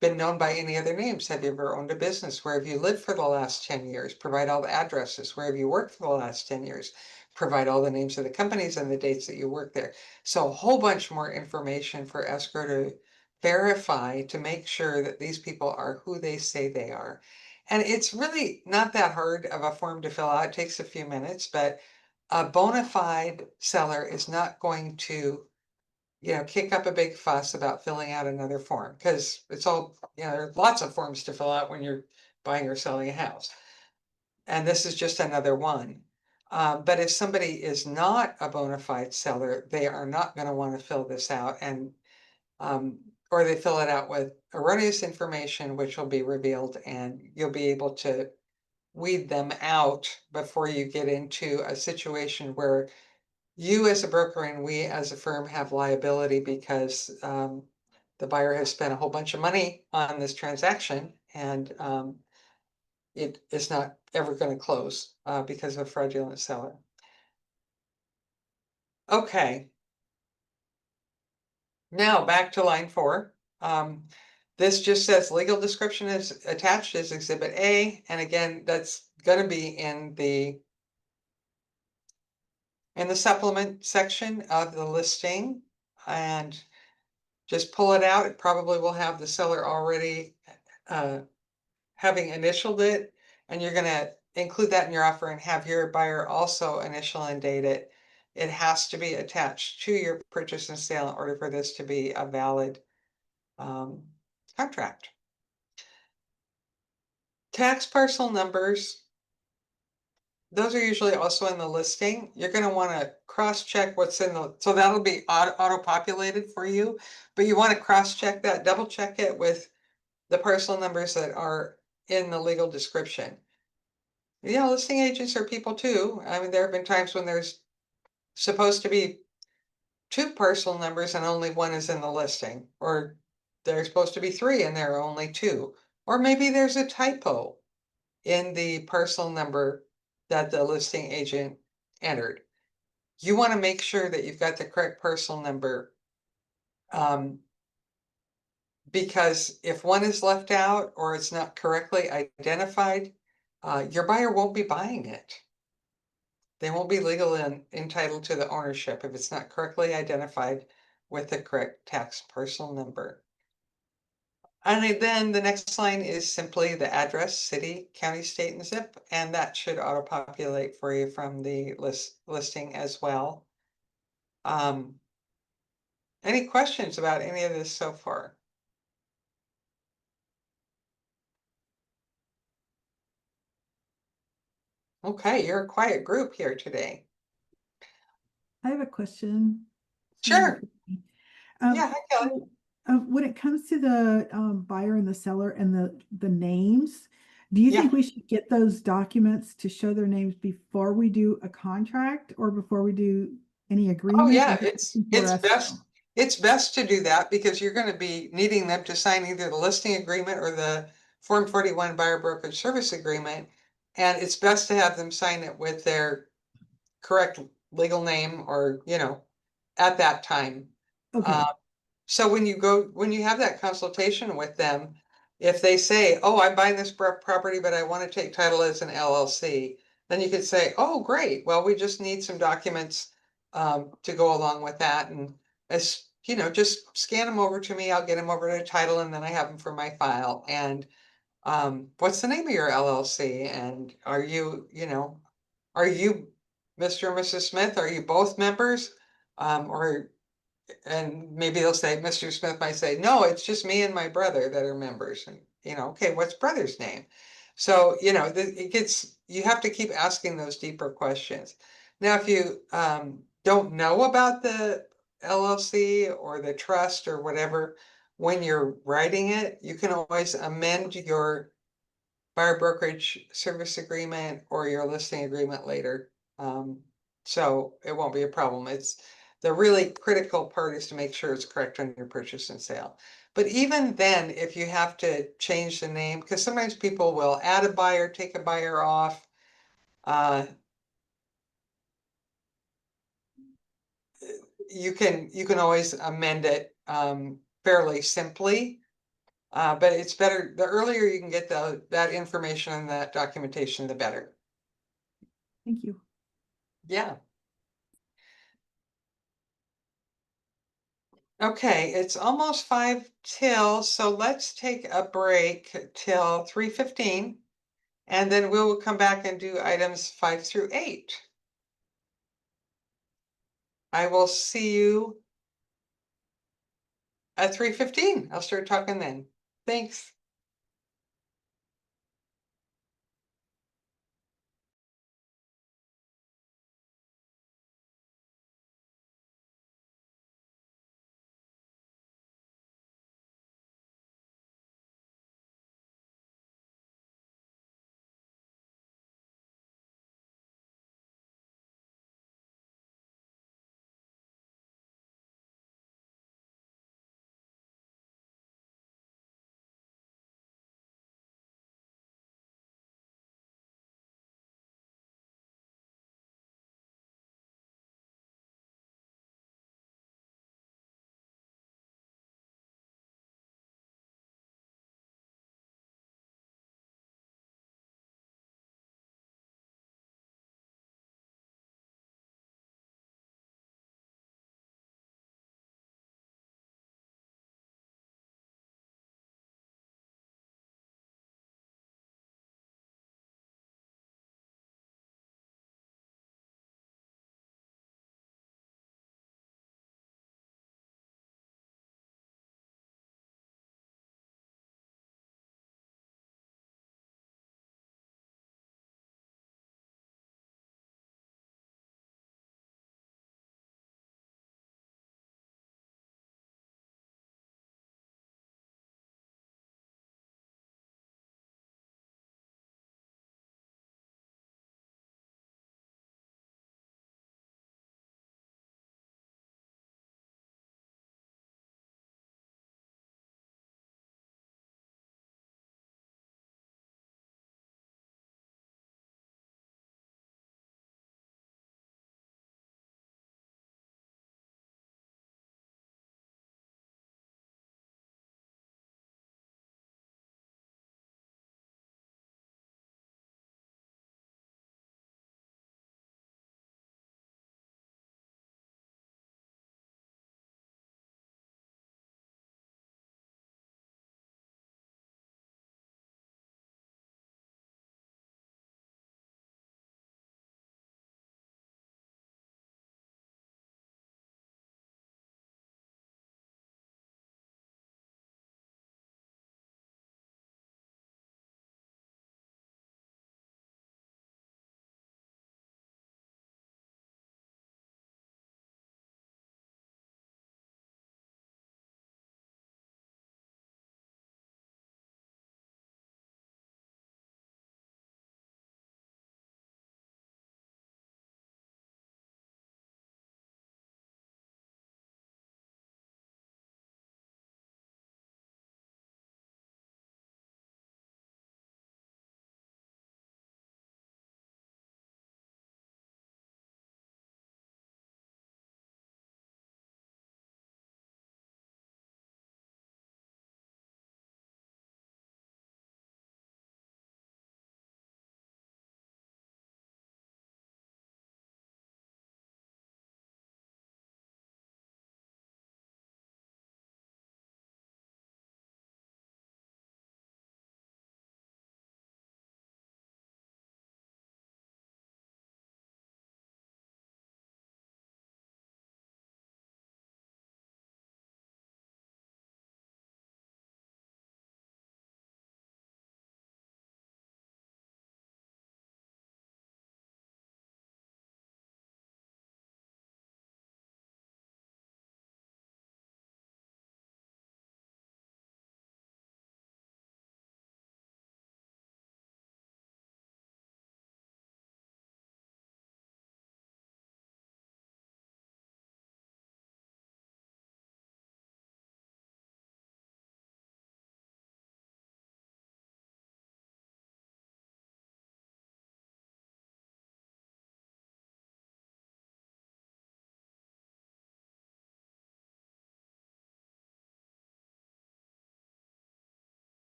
been known by any other names? Have you ever owned a business? Where have you lived for the last 10 years? Provide all the addresses. Where have you worked for the last 10 years? Provide all the names of the companies and the dates that you worked there. So a whole bunch more information for escrow to verify, to make sure that these people are who they say they are. And it's really not that hard of a form to fill out. It takes a few minutes, but a bona fide seller is not going to, kick up a big fuss about filling out another form, because it's all, there's lots of forms to fill out when you're buying or selling a house. And this is just another one. But if somebody is not a bona fide seller, they are not going to want to fill this out, and or they fill it out with erroneous information, which will be revealed, and you'll be able to weed them out before you get into a situation where you as a broker and we as a firm have liability because the buyer has spent a whole bunch of money on this transaction, and it is not ever going to close because of a fraudulent seller. Okay. Now back to line 4. This just says legal description is attached as Exhibit A, and again, that's going to be in the supplement section of the listing, and just pull it out. It probably will have the seller already having initialed it, and you're going to include that in your offer and have your buyer also initial and date it. It has to be attached to your purchase and sale in order for this to be a valid contract. Tax parcel numbers those are usually also in the listing. You're gonna wanna cross-check what's in the, so that'll be auto-populated for you. But you wanna cross-check that, double-check it with the parcel numbers that are in the legal description. Yeah, listing agents are people too. I mean, there have been times when there's supposed to be two parcel numbers and only one is in the listing, or there's supposed to be three and there are only two. Or maybe there's a typo in the parcel number that the listing agent entered. You want to make sure that you've got the correct parcel number. Because if one is left out or it's not correctly identified, your buyer won't be buying it. They won't be legally entitled to the ownership if it's not correctly identified with the correct tax parcel number. And then the next line is simply the address, city, county, state, and zip, and that should auto-populate for you from the listing as well. Any questions about any of this so far? Okay, you're a quiet group here today. I have a question. Sure. Um, Yeah, hi, Kelly. so, when it comes to the buyer and the seller and the names, do you Yeah. think we should get those documents to show their names before we do a contract or before we do any agreement? Oh, yeah, or it's for us to best, know? it's best to do that because you're gonna be needing them to sign either the listing agreement or the Form 41 buyer brokerage service agreement. And it's best to have them sign it with their correct legal name or, at that time. Okay, So when you have that consultation with them, if they say, oh, I'm buying this property, but I want to take title as an LLC, then you could say, oh, great. Well, we just need some documents to go along with that. And just scan them over to me. I'll get them over to title and then I have them for my file. And what's the name of your LLC? And are you Mr. and Mrs. Smith? Are you both members? And maybe they'll say, Mr. Smith might say, no, it's just me and my brother that are members. And, okay, what's brother's name? So, you have to keep asking those deeper questions. Now, if you don't know about the LLC or the trust or whatever, when you're writing it, you can always amend your buyer brokerage service agreement or your listing agreement later. So it won't be a problem. It's the really critical part is to make sure it's correct on your purchase and sale. But even then, if you have to change the name, because sometimes people will add a buyer, take a buyer off. You can always amend it fairly simply. But it's better, the earlier you can get that information and that documentation, the better. thank you. Yeah. Okay, it's almost 5 till, so let's take a break till 3:15. And then we will come back and do items 5 through 8. I will see you at 3:15. I'll start talking then. Thanks.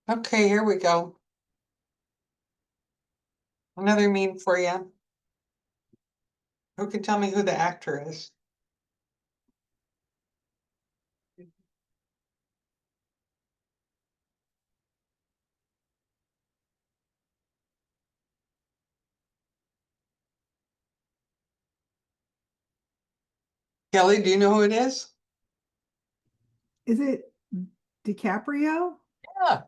Okay, here we go. Another meme for you. Who can tell me who the actor is? Kelly, do you know who it is? Is it DiCaprio? Yeah.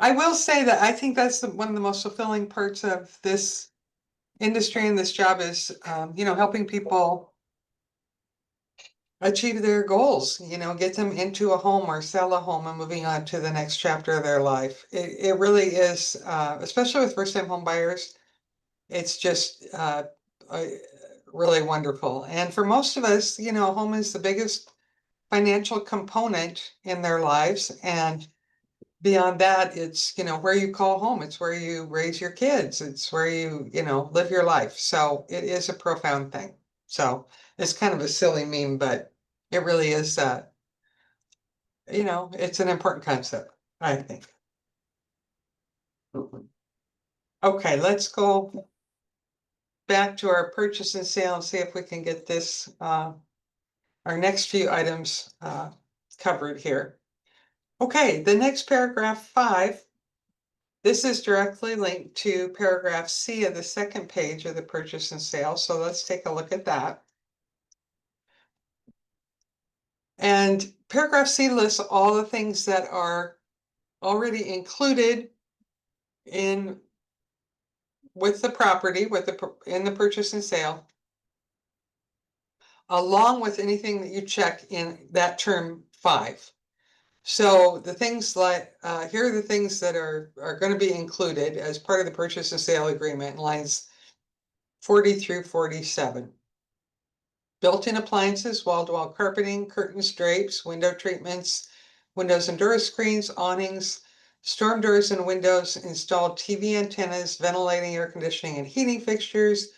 I will say that I think that's one of the most fulfilling parts of this industry and this job is, helping people achieve their goals, get them into a home or sell a home and moving on to the next chapter of their life. It really is, especially with first time home buyers, it's just really wonderful. And for most of us, home is the biggest financial component in their lives. And beyond that, it's, where you call home. It's where you raise your kids. It's where you, live your life. So it is a profound thing. So it's kind of a silly meme, but it really is, it's an important concept, I think. Okay, let's go back to our purchase and sale and see if we can get this, our next few items covered here. Okay, the next paragraph 5. This is directly linked to paragraph C of the second page of the purchase and sale. So let's take a look at that. And paragraph C lists all the things that are already included with the property, in the purchase and sale, along with anything that you check in that term 5. So the things like, here are the things that are going to be included as part of the purchase and sale agreement, lines 40 through 47. Built-in appliances, wall-to-wall carpeting, curtains, drapes, window treatments, windows and door screens, awnings, storm doors and windows, installed TV antennas, ventilating, air conditioning, and heating fixtures,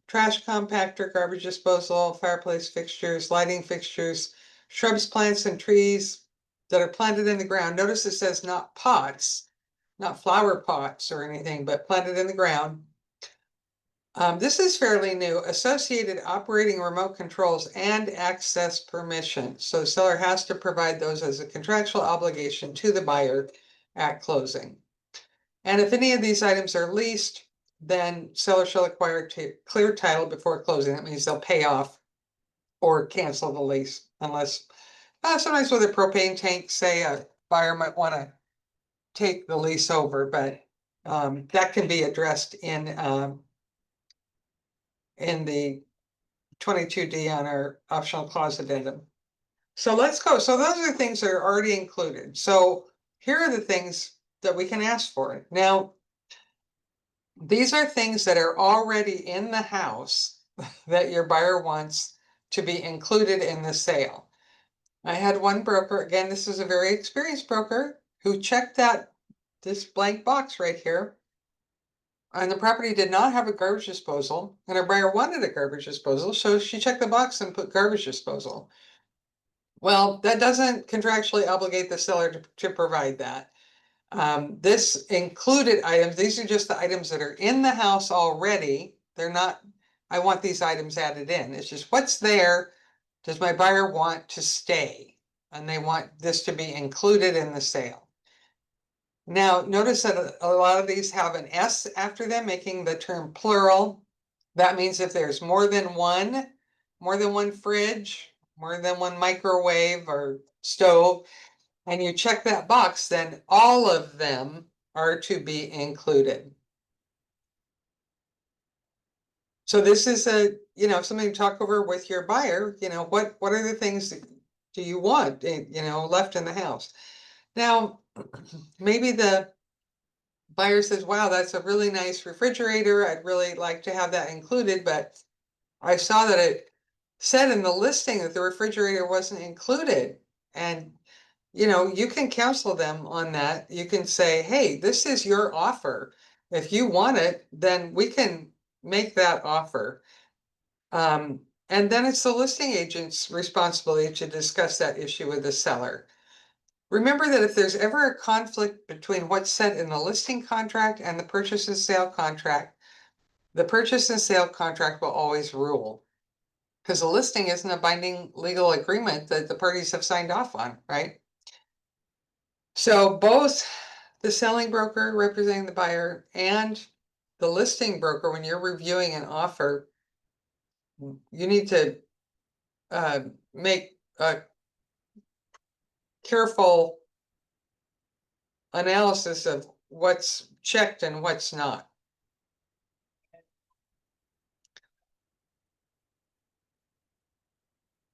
trash compactor, garbage disposal, fireplace fixtures, lighting fixtures, shrubs, plants, and trees that are planted in the ground. Notice it says not pots, not flower pots or anything, but planted in the ground. This is fairly new. Associated operating remote controls and access permissions. So the seller has to provide those as a contractual obligation to the buyer at closing. And if any of these items are leased, then seller shall acquire clear title before closing. That means they'll pay off or cancel the lease unless, sometimes with a propane tank, say a buyer might want to take the lease over, but that can be addressed in the 22D on our optional clause addendum. So let's go. So those are the things that are already included. So here are the things that we can ask for. Now, these are things that are already in the house that your buyer wants to be included in the sale. I had one broker, again, this is a very experienced broker, who checked this blank box right here. And the property did not have a garbage disposal, and our buyer wanted a garbage disposal, so she checked the box and put garbage disposal. Well, that doesn't contractually obligate the seller to provide that. This included items, these are just the items that are in the house already. They're not, I want these items added in. It's just what's there. Does my buyer want to stay? And they want this to be included in the sale. Now, notice that a lot of these have an S after them, making the term plural. That means if there's more than one fridge, more than one microwave or stove, and you check that box, then all of them are to be included. So this is something to talk over with your buyer. What are the things that do you want, left in the house? Now, maybe the buyer says, wow, that's a really nice refrigerator. I'd really like to have that included, but I saw that it said in the listing that the refrigerator wasn't included. And, you can counsel them on that. You can say, hey, this is your offer. If you want it, then we can make that offer. And then it's the listing agent's responsibility to discuss that issue with the seller. Remember that if there's ever a conflict between what's said in the listing contract and the purchase and sale contract, the purchase and sale contract will always rule. Because the listing isn't a binding legal agreement that the parties have signed off on, right? So both the selling broker representing the buyer and the listing broker, when you're reviewing an offer, you need to make a careful analysis of what's checked and what's not.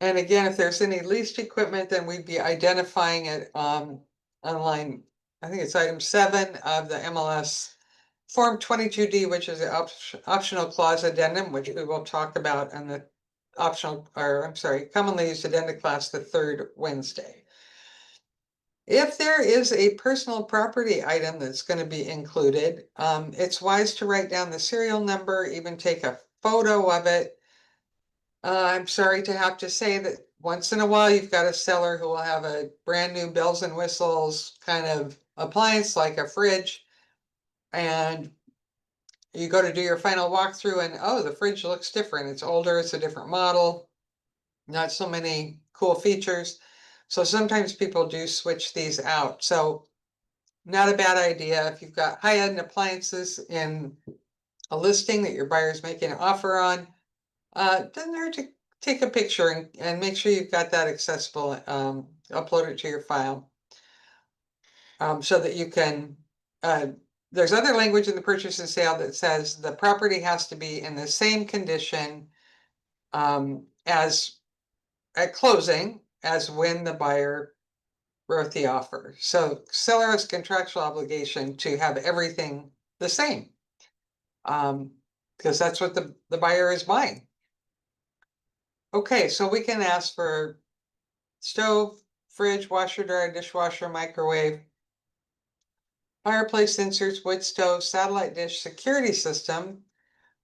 And again, if there's any leased equipment, then we'd be identifying it on line, I think it's item 7 of the MLS Form 22D, which is the optional clause addendum, which we will talk about in the optional, or I'm sorry, commonly used addenda class the 3rd Wednesday. If there is a personal property item that's going to be included, it's wise to write down the serial number, even take a photo of it. I'm sorry to have to say that once in a while you've got a seller who will have a brand new bells and whistles kind of appliance like a fridge, and you go to do your final walkthrough and oh, the fridge looks different. It's older, it's a different model, not so many cool features. So sometimes people do switch these out. So not a bad idea if you've got high-end appliances in a listing that your buyer's making an offer on. Doesn't hurt to take a picture and make sure you've got that accessible, upload it to your file. So that you can, there's other language in the purchase and sale that says the property has to be in the same condition as at closing as when the buyer wrote the offer. So seller has contractual obligation to have everything the same. Because that's what the buyer is buying. Okay, so we can ask for stove, fridge, washer, dryer, dishwasher, microwave, fireplace inserts, wood stove, satellite dish, security system,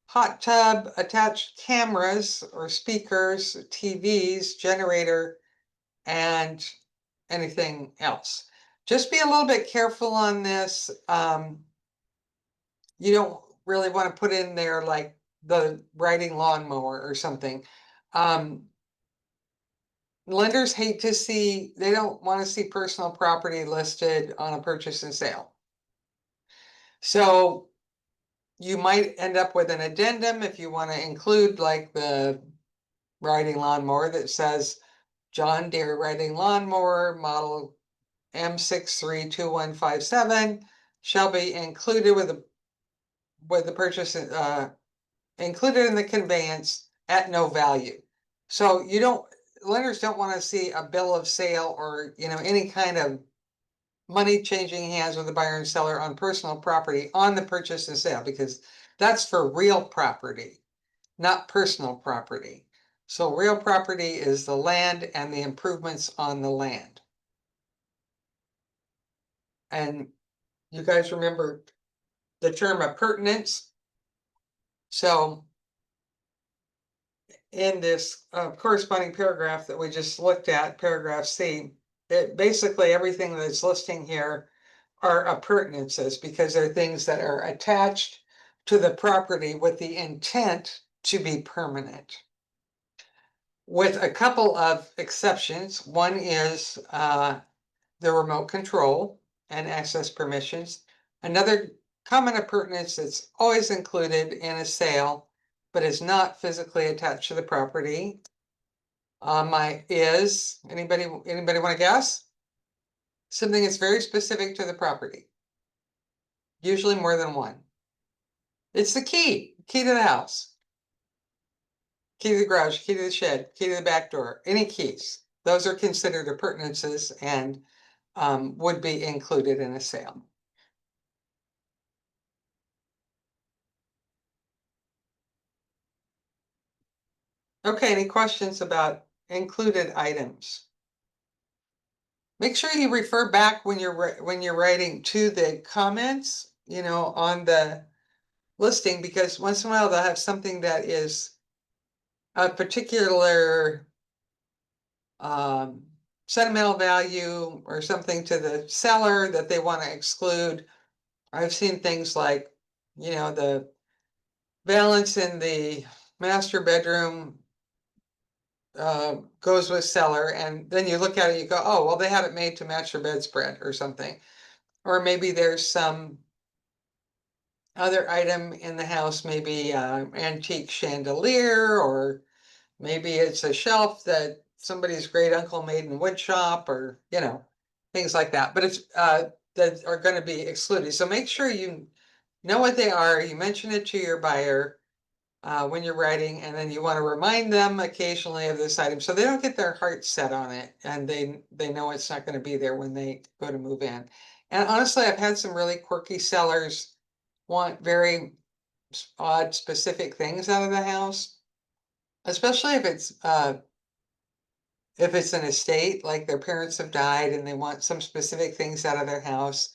hot tub, attached cameras or speakers, TVs, generator, and anything else. Just be a little bit careful on this. You don't really want to put in there like the riding lawnmower or something. Lenders hate to see, they don't want to see personal property listed on a purchase and sale. So you might end up with an addendum if you want to include like the riding lawnmower that says John Deere riding lawnmower model M632157 shall be included with the purchase, included in the conveyance at no value. So you don't, lenders don't want to see a bill of sale or, you know, any kind of money changing hands with the buyer and seller on personal property on the purchase and sale, because that's for real property, not personal property. So real property is the land and the improvements on the land. And you guys remember the term appurtenance. So in this corresponding paragraph that we just looked at, paragraph C, it basically everything that's listing here are appurtenances because they're things that are attached to the property with the intent to be permanent. With a couple of exceptions. One is the remote control and access permissions. Another common appurtenance that's always included in a sale but is not physically attached to the property. Anybody want to guess? Something that's very specific to the property. Usually more than one. It's the key to the house. Key to the garage, key to the shed, key to the back door, any keys. Those are considered appurtenances and would be included in a sale. Okay, any questions about included items? Make sure you refer back when you're writing to the comments, you know, on the listing, because once in a while they'll have something that is a particular sentimental value or something to the seller that they want to exclude. I've seen things like, the valance in the master bedroom goes with seller, and then you look at it, you go, oh, well, they had it made to match their bedspread or something. Or maybe there's some other item in the house, maybe antique chandelier, or maybe it's a shelf that somebody's great uncle made in wood shop, or, things like that. But it's that are going to be excluded. So make sure you know what they are. You mention it to your buyer when you're writing, and then you want to remind them occasionally of this item so they don't get their heart set on it, and they know it's not going to be there when they go to move in. And honestly, I've had some really quirky sellers want very odd specific things out of the house, especially if it's an estate, like their parents have died and they want some specific things out of their house.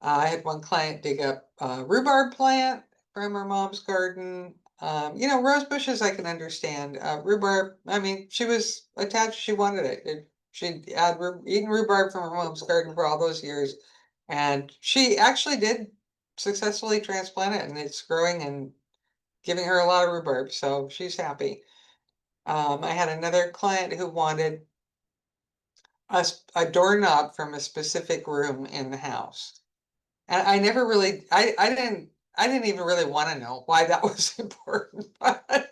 I had one client dig up a rhubarb plant from her mom's garden. Rose bushes I can understand. Rhubarb, I mean, she was attached, she wanted it. She'd eaten rhubarb from her mom's garden for all those years. And she actually did successfully transplant it, and it's growing and giving her a lot of rhubarb, so she's happy. I had another client who wanted a doorknob from a specific room in the house. And I never really, I didn't even really want to know why that was important. But it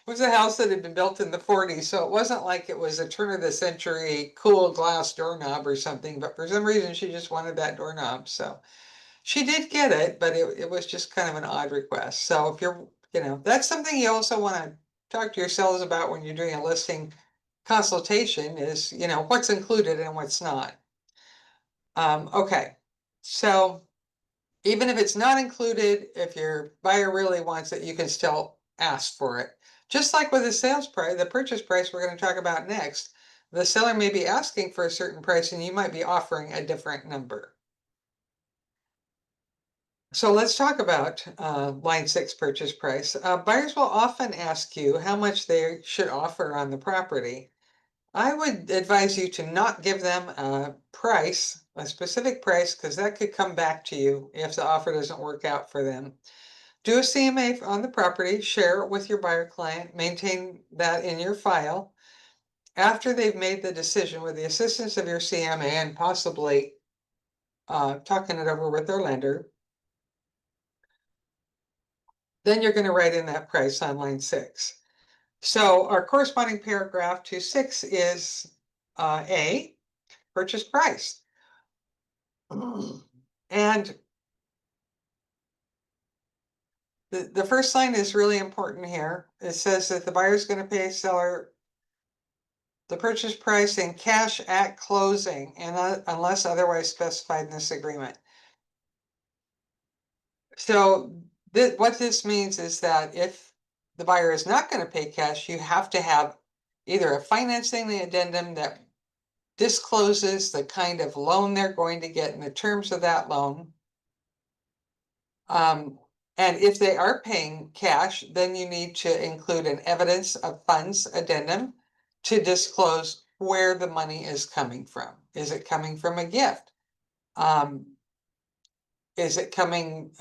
was a house that had been built in the 40s, so it wasn't like it was a turn of the century cool glass doorknob or something, but for some reason she just wanted that doorknob. So she did get it, but it was just kind of an odd request. So if you're, that's something you also want to talk to your sellers about when you're doing a listing consultation is, what's included and what's not. Okay, so even if it's not included, if your buyer really wants it, you can still ask for it. Just like with the sales price, the purchase price we're going to talk about next, the seller may be asking for a certain price and you might be offering a different number. So let's talk about line 6 purchase price. Buyers will often ask you how much they should offer on the property. I would advise you to not give them a price, a specific price, because that could come back to you if the offer doesn't work out for them. Do a CMA on the property, share it with your buyer client, maintain that in your file. After they've made the decision with the assistance of your CMA and possibly talking it over with their lender, then you're going to write in that price on line 6. So our corresponding paragraph to 6 is A, purchase price. And the first line is really important here. It says that the buyer is going to pay seller the purchase price in cash at closing, and unless otherwise specified in this agreement. So what this means is that if the buyer is not going to pay cash, you have to have either a financing addendum that discloses the kind of loan they're going to get and the terms of that loan. And if they are paying cash, then you need to include an evidence of funds addendum to disclose where the money is coming from. Is it coming from a gift? Is it coming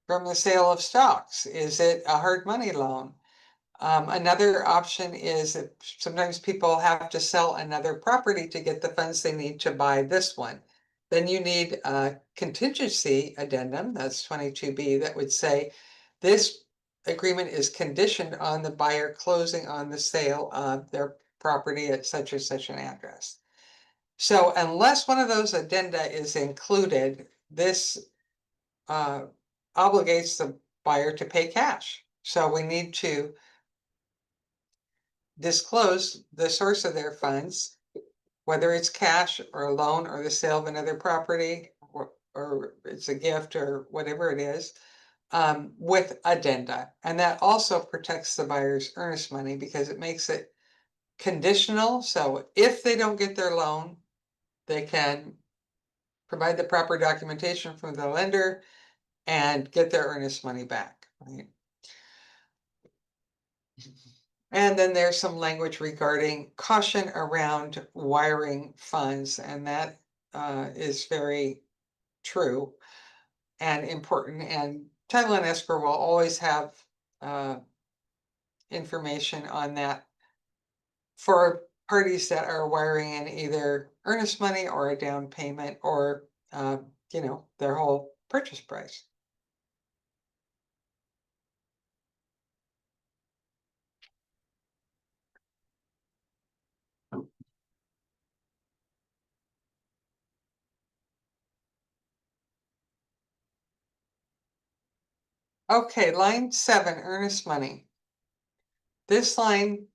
from the sale of stocks? Is it a hard money loan? Another option is that sometimes people have to sell another property to get the funds they need to buy this one. Then you need a contingency addendum, that's 22B, that would say this agreement is conditioned on the buyer closing on the sale of their property at such and such an address. So unless one of those addenda is included, this obligates the buyer to pay cash. So we need to disclose the source of their funds, whether it's cash or a loan or the sale of another property, or it's a gift or whatever it is, with addenda. And that also protects the buyer's earnest money because it makes it conditional. So if they don't get their loan, they can provide the proper documentation from the lender and get their earnest money back, right? And then there's some language regarding caution around wiring funds, and that is very true and important. And title and escrow will always have information on that for parties that are wiring in either earnest money or a down payment or, their whole purchase price. Okay, line 7, earnest money. This line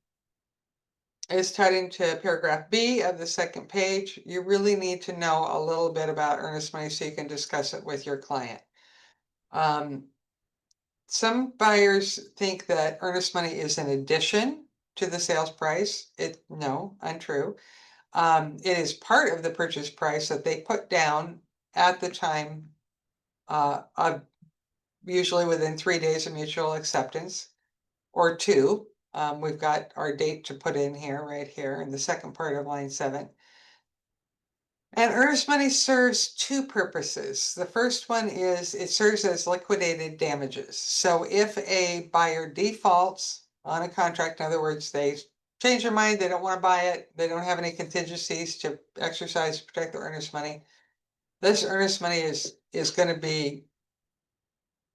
is tied into paragraph B of the second page. You really need to know a little bit about earnest money so you can discuss it with your client. Some buyers think that earnest money is an addition to the sales price. No, untrue. It is part of the purchase price that they put down at the time, of usually within 3 days of mutual acceptance or 2. We've got our date to put in here, right here in the second part of line 7. And earnest money serves 2 purposes. The first one is it serves as liquidated damages. So if a buyer defaults on a contract, in other words, they change their mind, they don't want to buy it, they don't have any contingencies to exercise to protect the earnest money, this earnest money is going to be,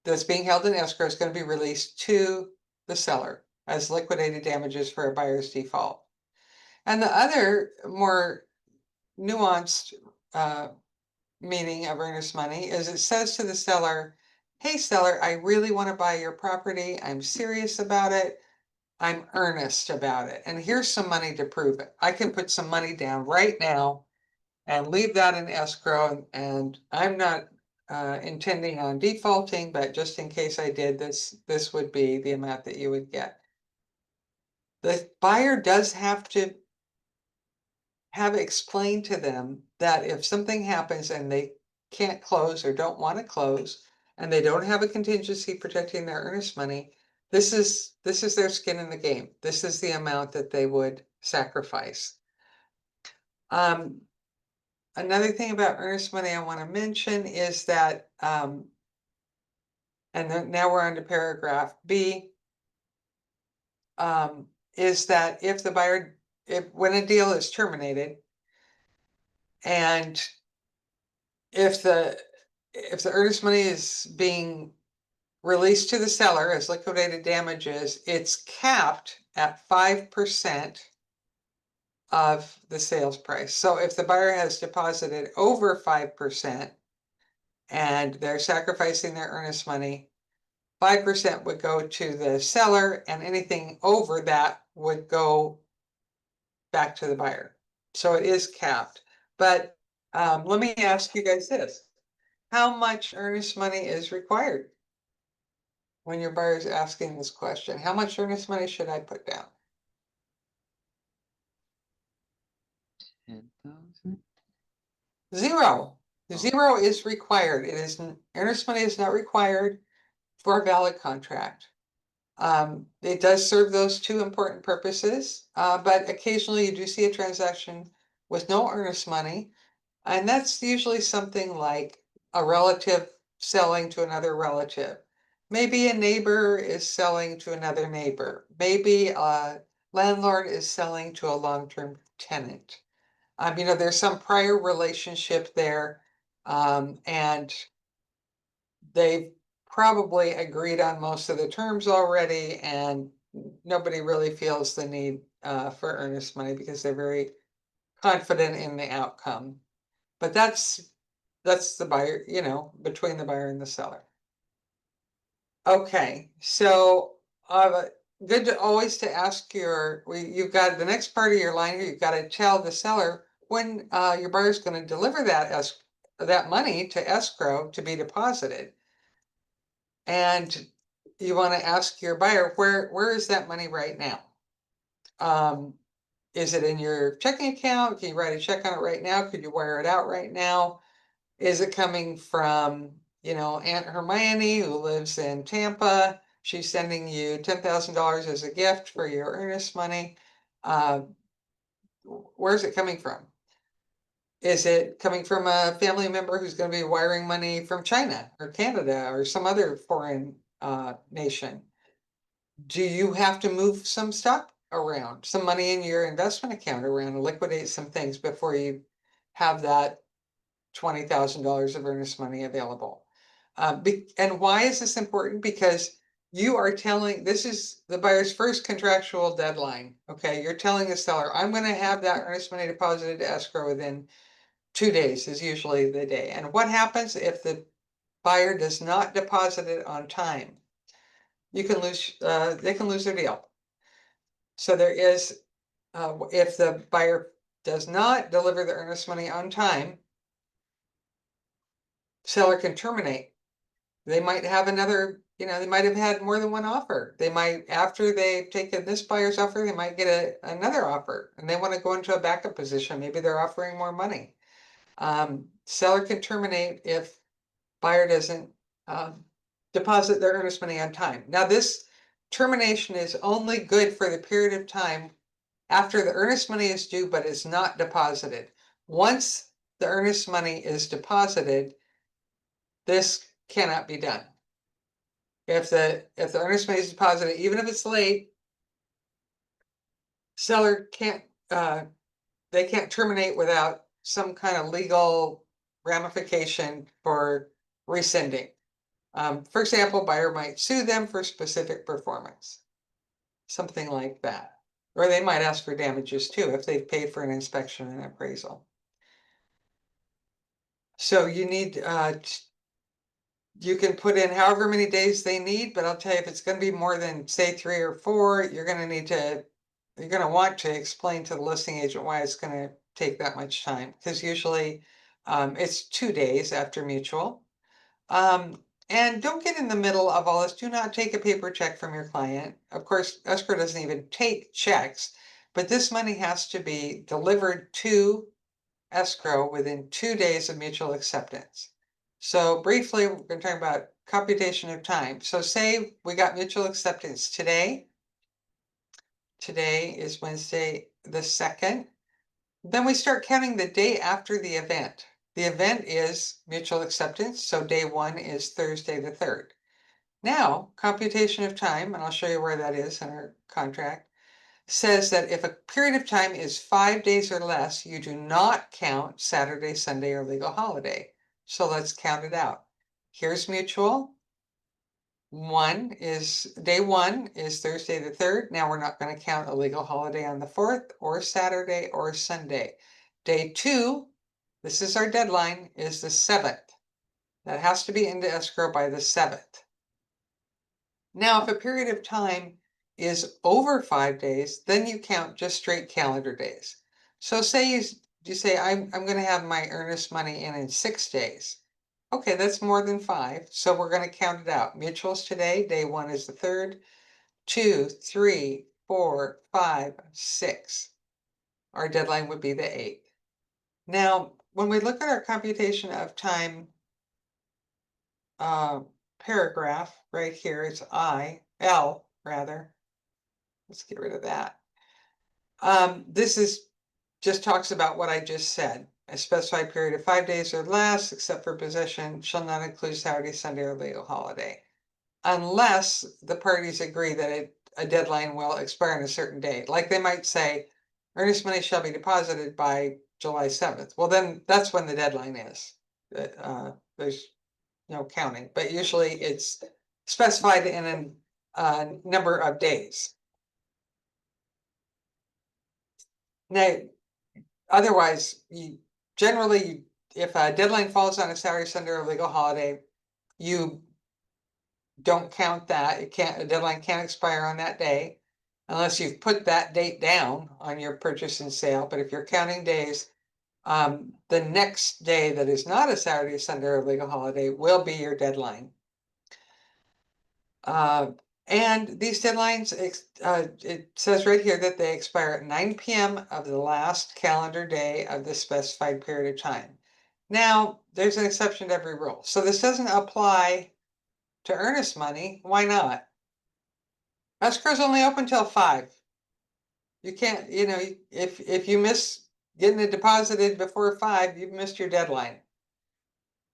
that's being held in escrow, is going to be released to the seller as liquidated damages for a buyer's default. And the other more nuanced meaning of earnest money is it says to the seller, hey seller, I really want to buy your property. I'm serious about it. I'm earnest about it. And here's some money to prove it. I can put some money down right now and leave that in escrow. And I'm not intending on defaulting, but just in case I did, this would be the amount that you would get. The buyer does have to have explained to them that if something happens and they can't close or don't want to close, and they don't have a contingency protecting their earnest money, this is their skin in the game. This is the amount that they would sacrifice. Another thing about earnest money I want to mention is that, and then now we're on to paragraph B, is that if the buyer, when a deal is terminated, and if the earnest money is being released to the seller as liquidated damages, it's capped at 5% of the sales price. So if the buyer has deposited over 5% and they're sacrificing their earnest money, 5% would go to the seller, and anything over that would go back to the buyer. So it is capped. But let me ask you guys this. How much earnest money is required when your buyer is asking this question? How much earnest money should I put down? 10,000? 0. Oh. 0 is required. Earnest money is not required for a valid contract. It does serve those 2 important purposes, but occasionally you do see a transaction with no earnest money, and that's usually something like a relative selling to another relative. Maybe a neighbor is selling to another neighbor. Maybe a landlord is selling to a long-term tenant. There's some prior relationship there, and they've probably agreed on most of the terms already, and nobody really feels the need for earnest money because they're very confident in the outcome. But that's the buyer, between the buyer and the seller. Okay, so good to always to ask you've got the next part of your line here, you've got to tell the seller when your buyer's going to deliver that money to escrow to be deposited. And you want to ask your buyer, where is that money right now? Is it in your checking account? Can you write a check on it right now? Could you wire it out right now? Is it coming from, Aunt Hermione who lives in Tampa? she's sending you $10,000 as a gift for your earnest money. Where's it coming from? Is it coming from a family member who's going to be wiring money from China or Canada or some other foreign nation? Do you have to move some stuff around, some money in your investment account around, liquidate some things before you have that $20,000 of earnest money available? And why is this important? Because you are telling, this is the buyer's first contractual deadline. Okay, you're telling the seller, I'm going to have that earnest money deposited to escrow within 2 days is usually the day. And what happens if the buyer does not deposit it on time? You can lose, they can lose their deal. So there is, if the buyer does not deliver the earnest money on time, seller can terminate. They might have another, they might have had more than one offer. They might, after they've taken this buyer's offer, they might get another offer and they want to go into a backup position. Maybe they're offering more money. Seller can terminate if buyer doesn't deposit their earnest money on time. Now, this termination is only good for the period of time after the earnest money is due, but is not deposited. Once the earnest money is deposited, this cannot be done. If the earnest money is deposited, even if it's late, seller can't, they can't terminate without some kind of legal ramification for rescinding. For example, buyer might sue them for specific performance, something like that. Or they might ask for damages too if they've paid for an inspection and appraisal. So you need, you can put in however many days they need, but I'll tell you, if it's going to be more than say 3 or 4, you're going to want to explain to the listing agent why it's going to take that much time, because usually it's 2 days after mutual. And don't get in the middle of all this. Do not take a paper check from your client. Of course, escrow doesn't even take checks, but this money has to be delivered to escrow within 2 days of mutual acceptance. So briefly, we're going to talk about computation of time. So say we got mutual acceptance today. Today is Wednesday the 2nd. Then we start counting the day after the event. The event is mutual acceptance, so day 1 is Thursday the 3rd. Now, computation of time, and I'll show you where that is in our contract, says that if a period of time is 5 days or less, you do not count Saturday, Sunday, or legal holiday. So let's count it out. Here's mutual. Day 1 is Thursday the 3rd. Now we're not going to count a legal holiday on the 4th or Saturday or Sunday. Day 2, this is our deadline, is the 7th. That has to be into escrow by the 7th. Now, if a period of time is over 5 days, then you count just straight calendar days. So say you say, I'm going to have my earnest money in 6 days. Okay, that's more than 5. So we're going to count it out. Mutuals today, day 1 is the 3rd, 2, 3, 4, 5, 6. Our deadline would be the 8th. Now, when we look at our computation of time paragraph right here, it's L rather. Let's get rid of that. This is just talks about what I just said. A specified period of 5 days or less, except for possession, shall not include Saturday, Sunday, or legal holiday, unless the parties agree that a deadline will expire on a certain date. Like they might say, earnest money shall be deposited by July 7th. Well, then that's when the deadline is. There's no counting, but usually it's specified in a number of days. Now, otherwise, generally, if a deadline falls on a Saturday, Sunday, or legal holiday, you don't count that. A deadline can't expire on that day unless you've put that date down on your purchase and sale. But if you're counting days, the next day that is not a Saturday, Sunday, or legal holiday will be your deadline. And these deadlines, it says right here that they expire at 9 p.m. of the last calendar day of the specified period of time. Now, there's an exception to every rule. So this doesn't apply to earnest money. Why not? Escrow's only open till 5. You can't, if you miss getting it deposited before 5, you've missed your deadline.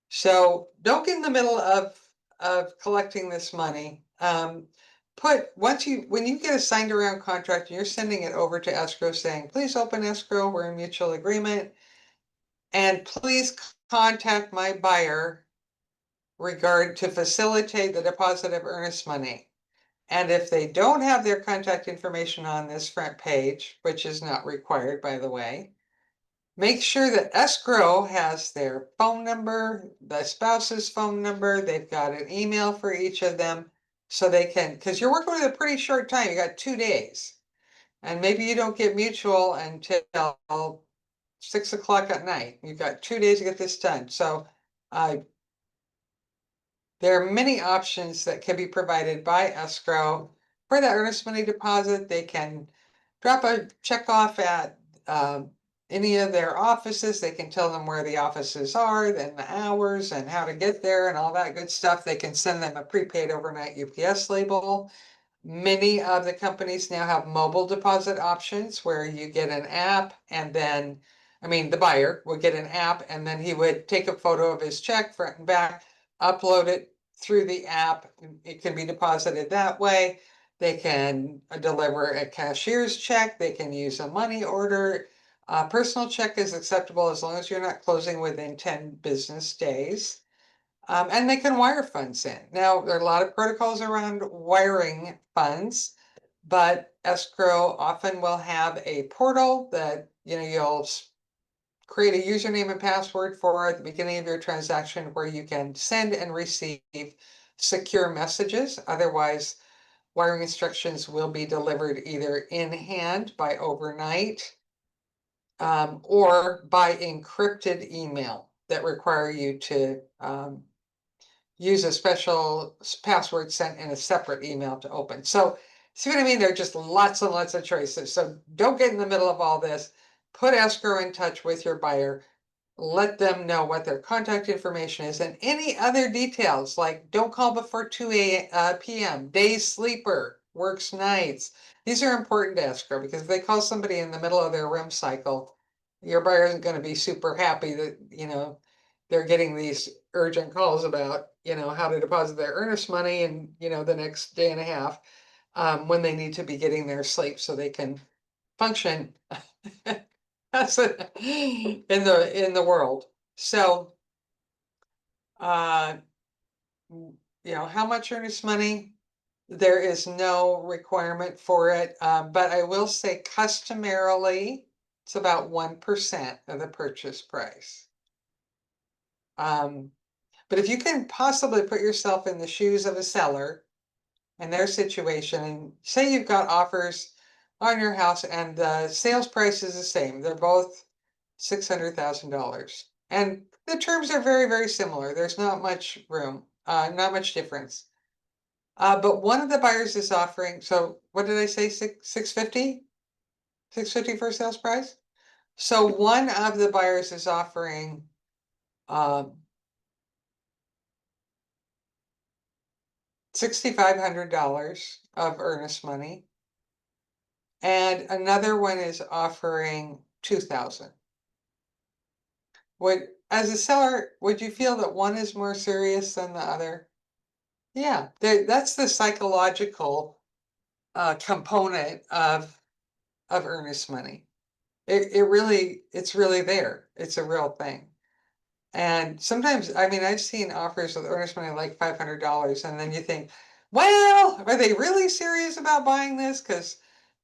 So don't get in the middle of collecting this money. When you get a signed around contract, and you're sending it over to escrow saying, please open escrow, we're in mutual agreement. And please contact my buyer to facilitate the deposit of earnest money. And if they don't have their contact information on this front page, which is not required, by the way, make sure that escrow has their phone number, the spouse's phone number, they've got an email for each of them. So they can, because you're working with a pretty short time, you got 2 days. And maybe you don't get mutual until 6 o'clock at night. You've got 2 days to get this done. So there are many options that can be provided by escrow for that earnest money deposit. They can drop a check off at any of their offices. They can tell them where the offices are, then the hours and how to get there and all that good stuff. They can send them a prepaid overnight UPS label. Many of the companies now have mobile deposit options where you get an app and then, the buyer would get an app and then he would take a photo of his check front and back, upload it through the app. It can be deposited that way. They can deliver a cashier's check. They can use a money order. A personal check is acceptable as long as you're not closing within 10 business days. And they can wire funds in. Now, there are a lot of protocols around wiring funds, but escrow often will have a portal that, you'll create a username and password for at the beginning of your transaction where you can send and receive secure messages. Otherwise, wiring instructions will be delivered either in hand by overnight or by encrypted email that require you to use a special password sent in a separate email to open. So see what I mean? There are just lots and lots of choices. So don't get in the middle of all this. Put escrow in touch with your buyer. Let them know what their contact information is and any other details, like don't call before 2 p.m. Day sleeper, works nights. These are important to escrow because if they call somebody in the middle of their REM cycle, your buyer isn't going to be super happy that, they're getting these urgent calls about, how to deposit their earnest money in, the next day and a half, when they need to be getting their sleep so they can function in the world. So, how much earnest money? There is no requirement for it, but I will say customarily, it's about 1% of the purchase price. But if you can possibly put yourself in the shoes of a seller and their situation, and say you've got offers on your house and the sales price is the same, they're both $600,000. And the terms are very, very similar. There's not much room, not much difference. But one of the buyers is offering, so what did I say, 650? 650 for a sales price? So one of the buyers is offering $6,500 of earnest money. And another one is offering 2,000. As a seller, would you feel that one is more serious than the other? Yeah, that's the psychological component of earnest money. It's really there. It's a real thing. And sometimes, I've seen offers with earnest money like $500, and then you think, well, are they really serious about buying this? Because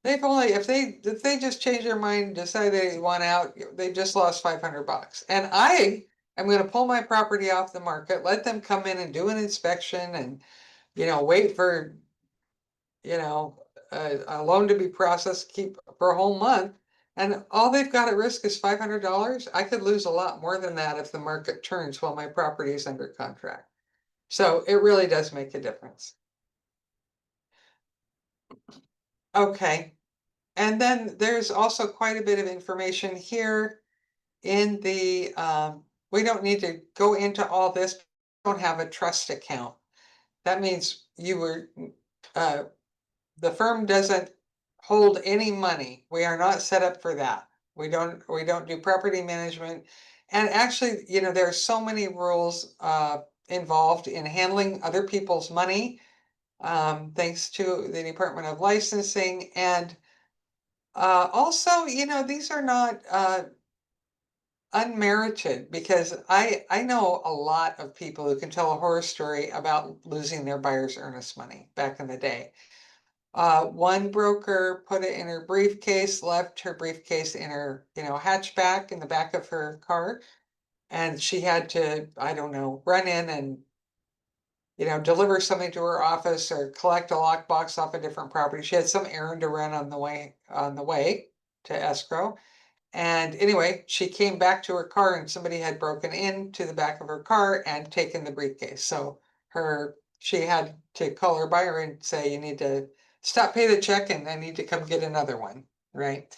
if they just change their mind, and decide they want out, they've just lost $500. And I am going to pull my property off the market, let them come in and do an inspection, and wait for a loan to be processed, keep for a whole month. And all they've got at risk is $500. I could lose a lot more than that if the market turns while my property is under contract. So it really does make a difference. Okay. And then there's also quite a bit of information here in the, we don't need to go into all this. Don't have a trust account. That means you were the firm doesn't hold any money. We are not set up for that. We don't do property management. And actually, you know, there are so many rules involved in handling other people's money, thanks to the Department of Licensing. And also, you know, these are not unmerited, because I know a lot of people who can tell a horror story about losing their buyer's earnest money back in the day. One broker put it in her briefcase, left her briefcase in her, you know, hatchback in the back of her car. And she had to, I don't know, run in and, you know, deliver something to her office or collect a lockbox off a different property. She had some errand to run on the way to escrow. And anyway, she came back to her car and somebody had broken into the back of her car and taken the briefcase. So she had to call her buyer and say, you need to stop pay the check and I need to come get another one, right?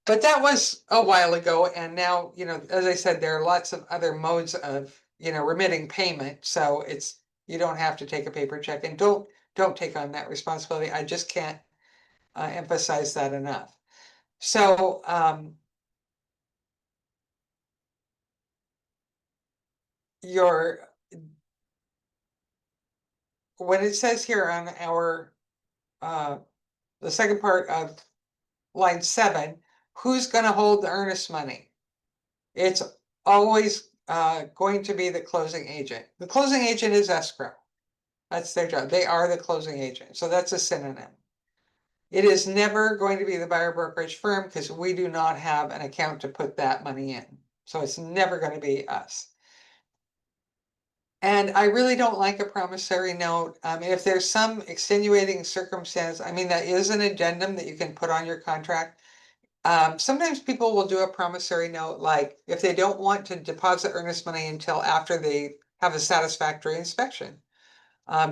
But that was a while ago. And now, you know, as I said, there are lots of other modes of, you know, remitting payment. So you don't have to take a paper check, and don't take on that responsibility. I just can't emphasize that enough. So, when it says here on our, the second part of line 7, who's gonna hold the earnest money? It's always going to be the closing agent. The closing agent is escrow. That's their job. They are the closing agent. So that's a synonym. It is never going to be the buyer brokerage firm, because we do not have an account to put that money in. So it's never going to be us. And I really don't like a promissory note. If there's some extenuating circumstance, I mean, that is an addendum that you can put on your contract. Sometimes people will do a promissory note, like if they don't want to deposit earnest money until after they have a satisfactory inspection.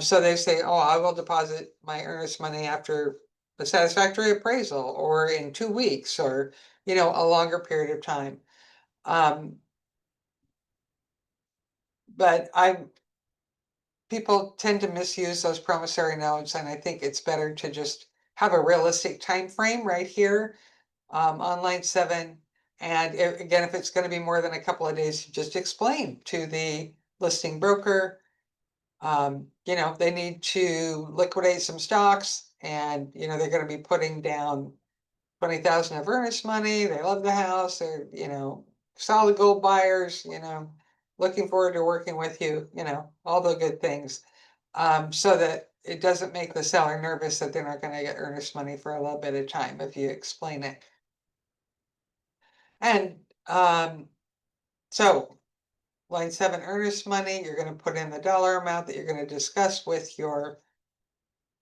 So they say, oh, I will deposit my earnest money after the satisfactory appraisal, or in 2 weeks, or, you know, a longer period of time. But people tend to misuse those promissory notes, and I think it's better to just have a realistic time frame right here on line 7. And again, if it's going to be more than a couple of days, just explain to the listing broker, you know, they need to liquidate some stocks, and, you know, they're going to be putting down 20,000 of earnest money. They love the house. They're, you know, solid gold buyers, you know, looking forward to working with you, you know, all the good things. So that it doesn't make the seller nervous that they're not going to get earnest money for a little bit of time if you explain it. And so line 7, earnest money, you're going to put in the dollar amount that you're going to discuss with your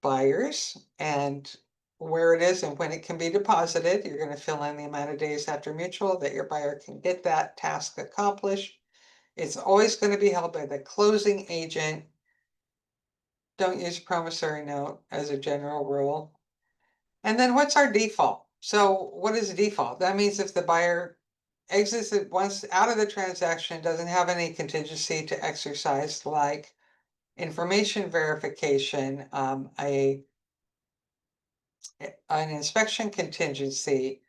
buyers and where it is and when it can be deposited. You're going to fill in the amount of days after mutual that your buyer can get that task accomplished. It's always going to be held by the closing agent. Don't use promissory note as a general rule. And then what's our default? So what is default? That means if the buyer exits it once out of the transaction, doesn't have any contingency to exercise, like information verification, an inspection contingency,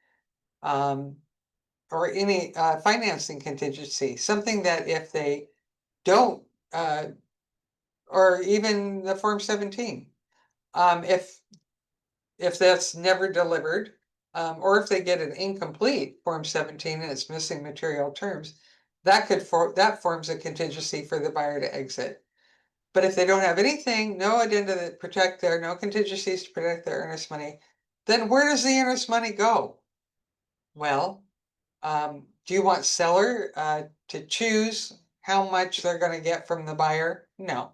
or any financing contingency, something that if they don't, or even the Form 17, if that's never delivered, or if they get an incomplete Form 17 and it's missing material terms, that forms a contingency for the buyer to exit. But if they don't have anything, no addenda that protect no contingencies to protect their earnest money, then where does the earnest money go? Well, do you want seller to choose how much they're going to get from the buyer? No.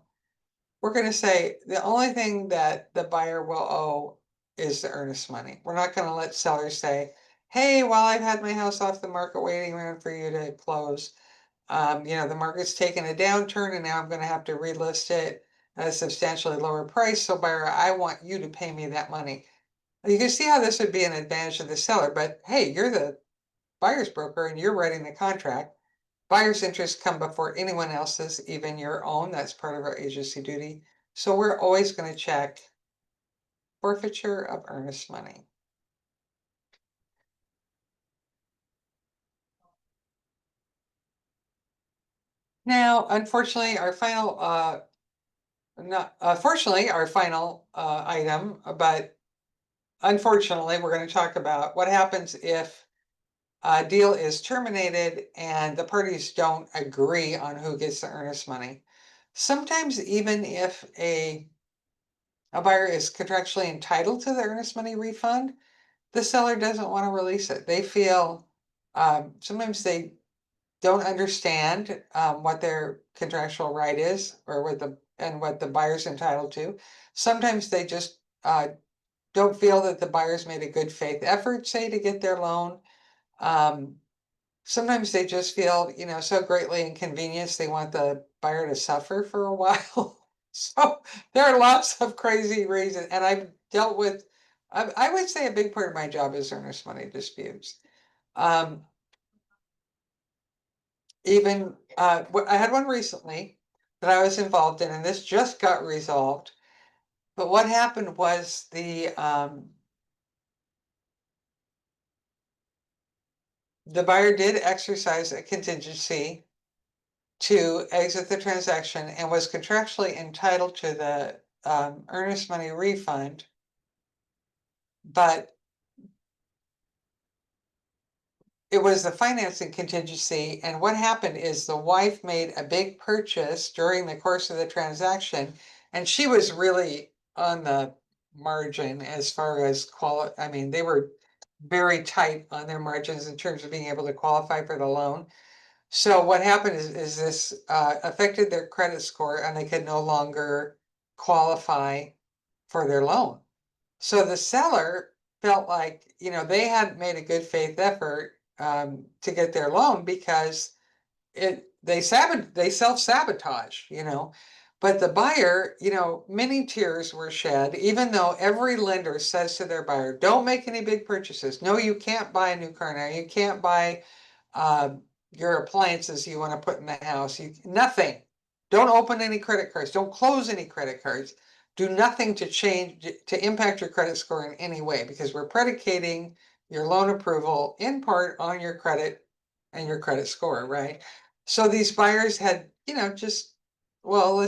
We're going to say the only thing that the buyer will owe is the earnest money. We're not going to let sellers say, hey, while I've had my house off the market waiting around for you to close, you know, the market's taken a downturn and now I'm going to have to relist it at a substantially lower price. So buyer, I want you to pay me that money. You can see how this would be an advantage to the seller, but hey, you're the buyer's broker and you're writing the contract. Buyer's interests come before anyone else's, even your own. That's part of our agency duty. So we're always going to check forfeiture of earnest money. Now, unfortunately, our final, not, fortunately, our final, item, but unfortunately, we're gonna talk about what happens if a deal is terminated and the parties don't agree on who gets the earnest money. Sometimes even if a buyer is contractually entitled to the earnest money refund, the seller doesn't want to release it. They feel, sometimes they don't understand what their contractual right is or what the buyer's entitled to. Sometimes they just don't feel that the buyer's made a good faith effort, say, to get their loan. Sometimes they just feel, so greatly inconvenienced, they want the buyer to suffer for a while. So there are lots of crazy reasons, and I've dealt with, I would say a big part of my job is earnest money disputes. Even, I had one recently that I was involved in, and this just got resolved. But what happened was the buyer did exercise a contingency to exit the transaction and was contractually entitled to the earnest money refund. But it was the financing contingency, and what happened is the wife made a big purchase during the course of the transaction, and she was really on the margin as far as I mean, they were very tight on their margins in terms of being able to qualify for the loan. So what happened is this affected their credit score, and they could no longer qualify for their loan. So the seller felt like, they had made a good faith effort to get their loan because they self-sabotage, But the buyer, many tears were shed, even though every lender says to their buyer, don't make any big purchases. No, you can't buy a new car now. You can't buy your appliances you want to put in the house. Nothing. Don't open any credit cards. Don't close any credit cards. Do nothing to impact your credit score in any way, because we're predicating your loan approval in part on your credit and your credit score, right? So these buyers had, let's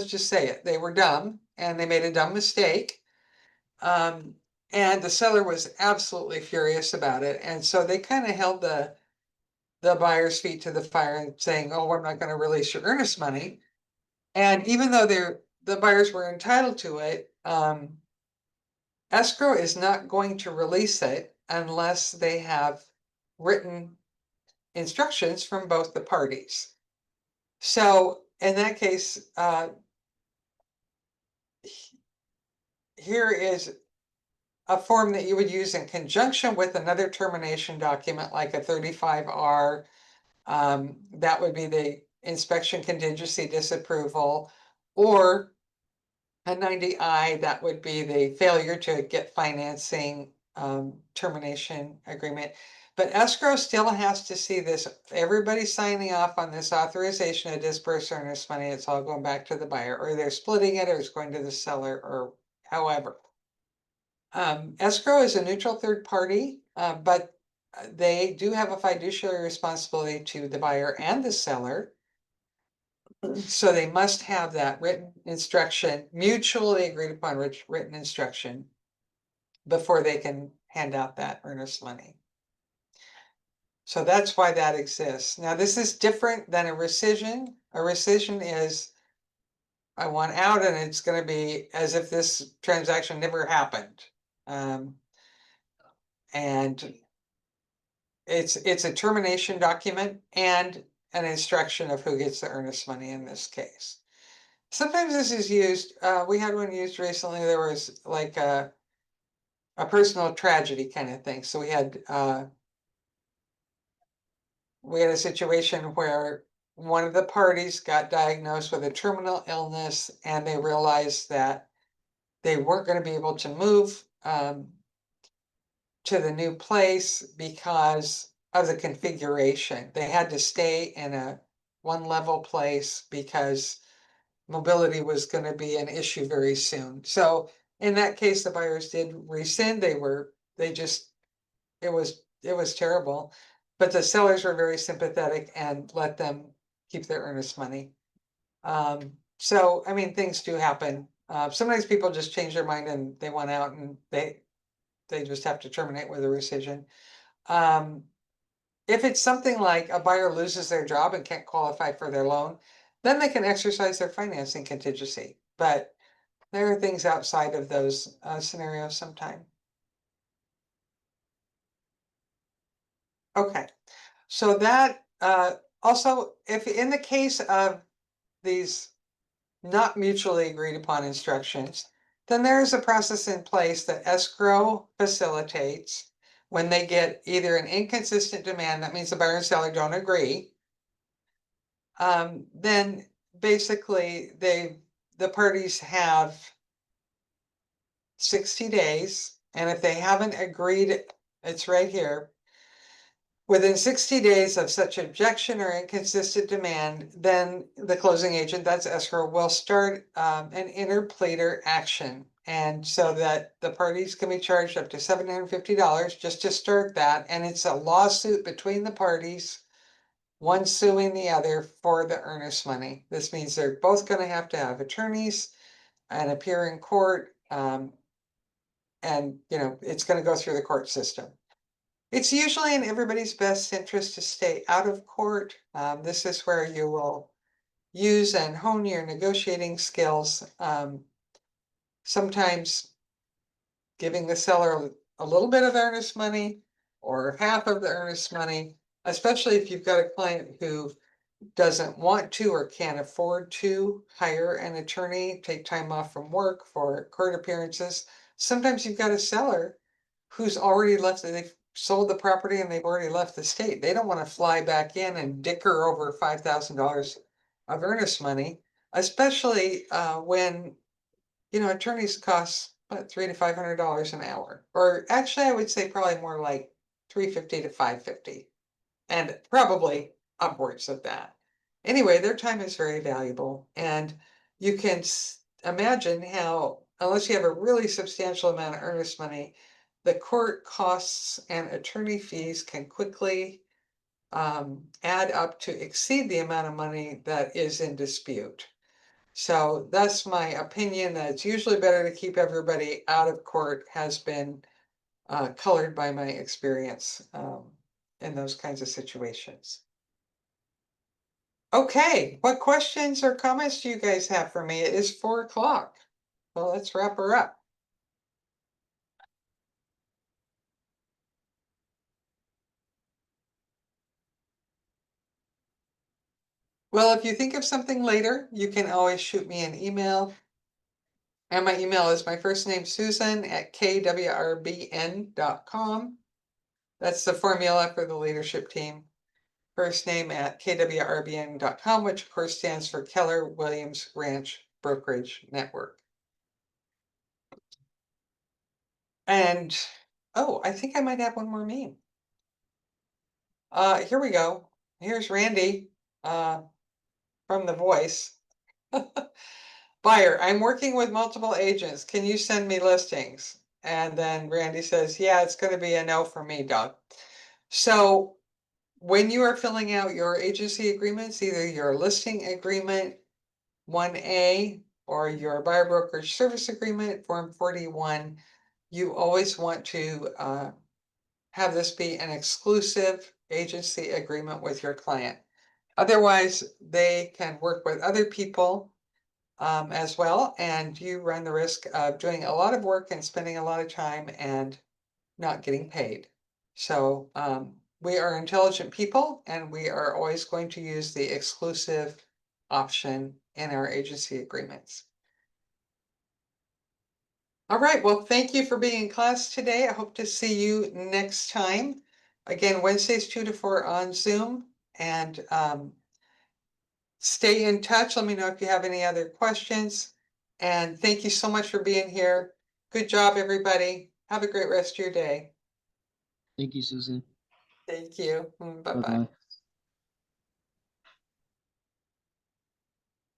just say it. They were dumb and they made a dumb mistake. And the seller was absolutely furious about it. And so they kind of held the buyer's feet to the fire and saying, oh, we're not going to release your earnest money. And even though the buyers were entitled to it, escrow is not going to release it unless they have written instructions from both the parties. So in that case, here is a form that you would use in conjunction with another termination document like a 35R. That would be the inspection contingency disapproval, or a 90I, that would be the failure to get financing termination agreement. But escrow still has to see this. Everybody's signing off on this authorization to disperse earnest money. It's all going back to the buyer, or they're splitting it, or it's going to the seller, or however. Escrow is a neutral third party, but they do have a fiduciary responsibility to the buyer and the seller. So they must have that written instruction, mutually agreed upon written instruction, before they can hand out that earnest money. So that's why that exists. Now, this is different than a rescission. A rescission is, I want out, and it's going to be as if this transaction never happened. And it's a termination document and an instruction of who gets the earnest money in this case. Sometimes this is used, we had one used recently. There was like a personal tragedy kind of thing. So we had a situation where one of the parties got diagnosed with a terminal illness, and they realized that they weren't going to be able to move to the new place because of the configuration. They had to stay in a one-level place because mobility was going to be an issue very soon. So In that case, the buyers did rescind, it was terrible. But the sellers were very sympathetic and let them keep their earnest money. So, I mean, things do happen. Sometimes people just change their mind and they want out and they just have to terminate with a rescission. If it's something like a buyer loses their job and can't qualify for their loan, then they can exercise their financing contingency. But there are things outside of those scenarios sometime. Okay, so that also, if in the case of these not mutually agreed upon instructions, then there is a process in place that escrow facilitates when they get either an inconsistent demand, that means the buyer and seller don't agree. Then basically the parties have 60 days, and if they haven't agreed, it's right here. Within 60 days of such objection or inconsistent demand, then the closing agent, that's escrow, will start an interpleader action. And so that the parties can be charged up to $750 just to start that. And it's a lawsuit between the parties, one suing the other for the earnest money. This means they're both going to have attorneys and appear in court. And, it's going to go through the court system. It's usually in everybody's best interest to stay out of court. This is where you will use and hone your negotiating skills. Sometimes giving the seller a little bit of earnest money or half of the earnest money, especially if you've got a client who doesn't want to or can't afford to hire an attorney, take time off from work for court appearances. Sometimes you've got a seller who's already left, they've sold the property and they've already left the state. They don't want to fly back in and dicker over $5,000 of earnest money, especially when, attorneys cost about $300 to $500 an hour. Or actually, I would say probably more like $350 to $550, and probably upwards of that. Anyway, their time is very valuable, and you can imagine how, unless you have a really substantial amount of earnest money, the court costs and attorney fees can quickly add up to exceed the amount of money that is in dispute. So that's my opinion, that it's usually better to keep everybody out of court, has been colored by my experience in those kinds of situations. Okay, what questions or comments do you guys have for me? It is 4 o'clock. Well, let's wrap her up. Well, if you think of something later, you can always shoot me an email. And my email is my first name, Susan, at kwrbn.com. That's the formula for the leadership team. First name at kwrbn.com, which of course stands for Keller Williams Ranch Brokerage Network. And, oh, I think I might have one more meme. Here we go. Here's Randy from The Voice. Buyer, I'm working with multiple agents. Can you send me listings? And then Randy says, yeah, it's going to be a no for me, Doug. So when you are filling out your agency agreements, either your listing agreement 1A or your buyer brokerage service agreement, Form 41, you always want to have this be an exclusive agency agreement with your client. Otherwise, they can work with other people as well, and you run the risk of doing a lot of work and spending a lot of time and not getting paid. So we are intelligent people, and we are always going to use the exclusive option in our agency agreements. All right, well, thank you for being in class today. I hope to see you next time. Again, Wednesdays 2 to 4 on Zoom, and stay in touch. Let me know if you have any other questions. And thank you so much for being here. Good job, everybody. Have a great rest of your day. Thank you, Susan. Thank you. Bye-bye. Bye-bye.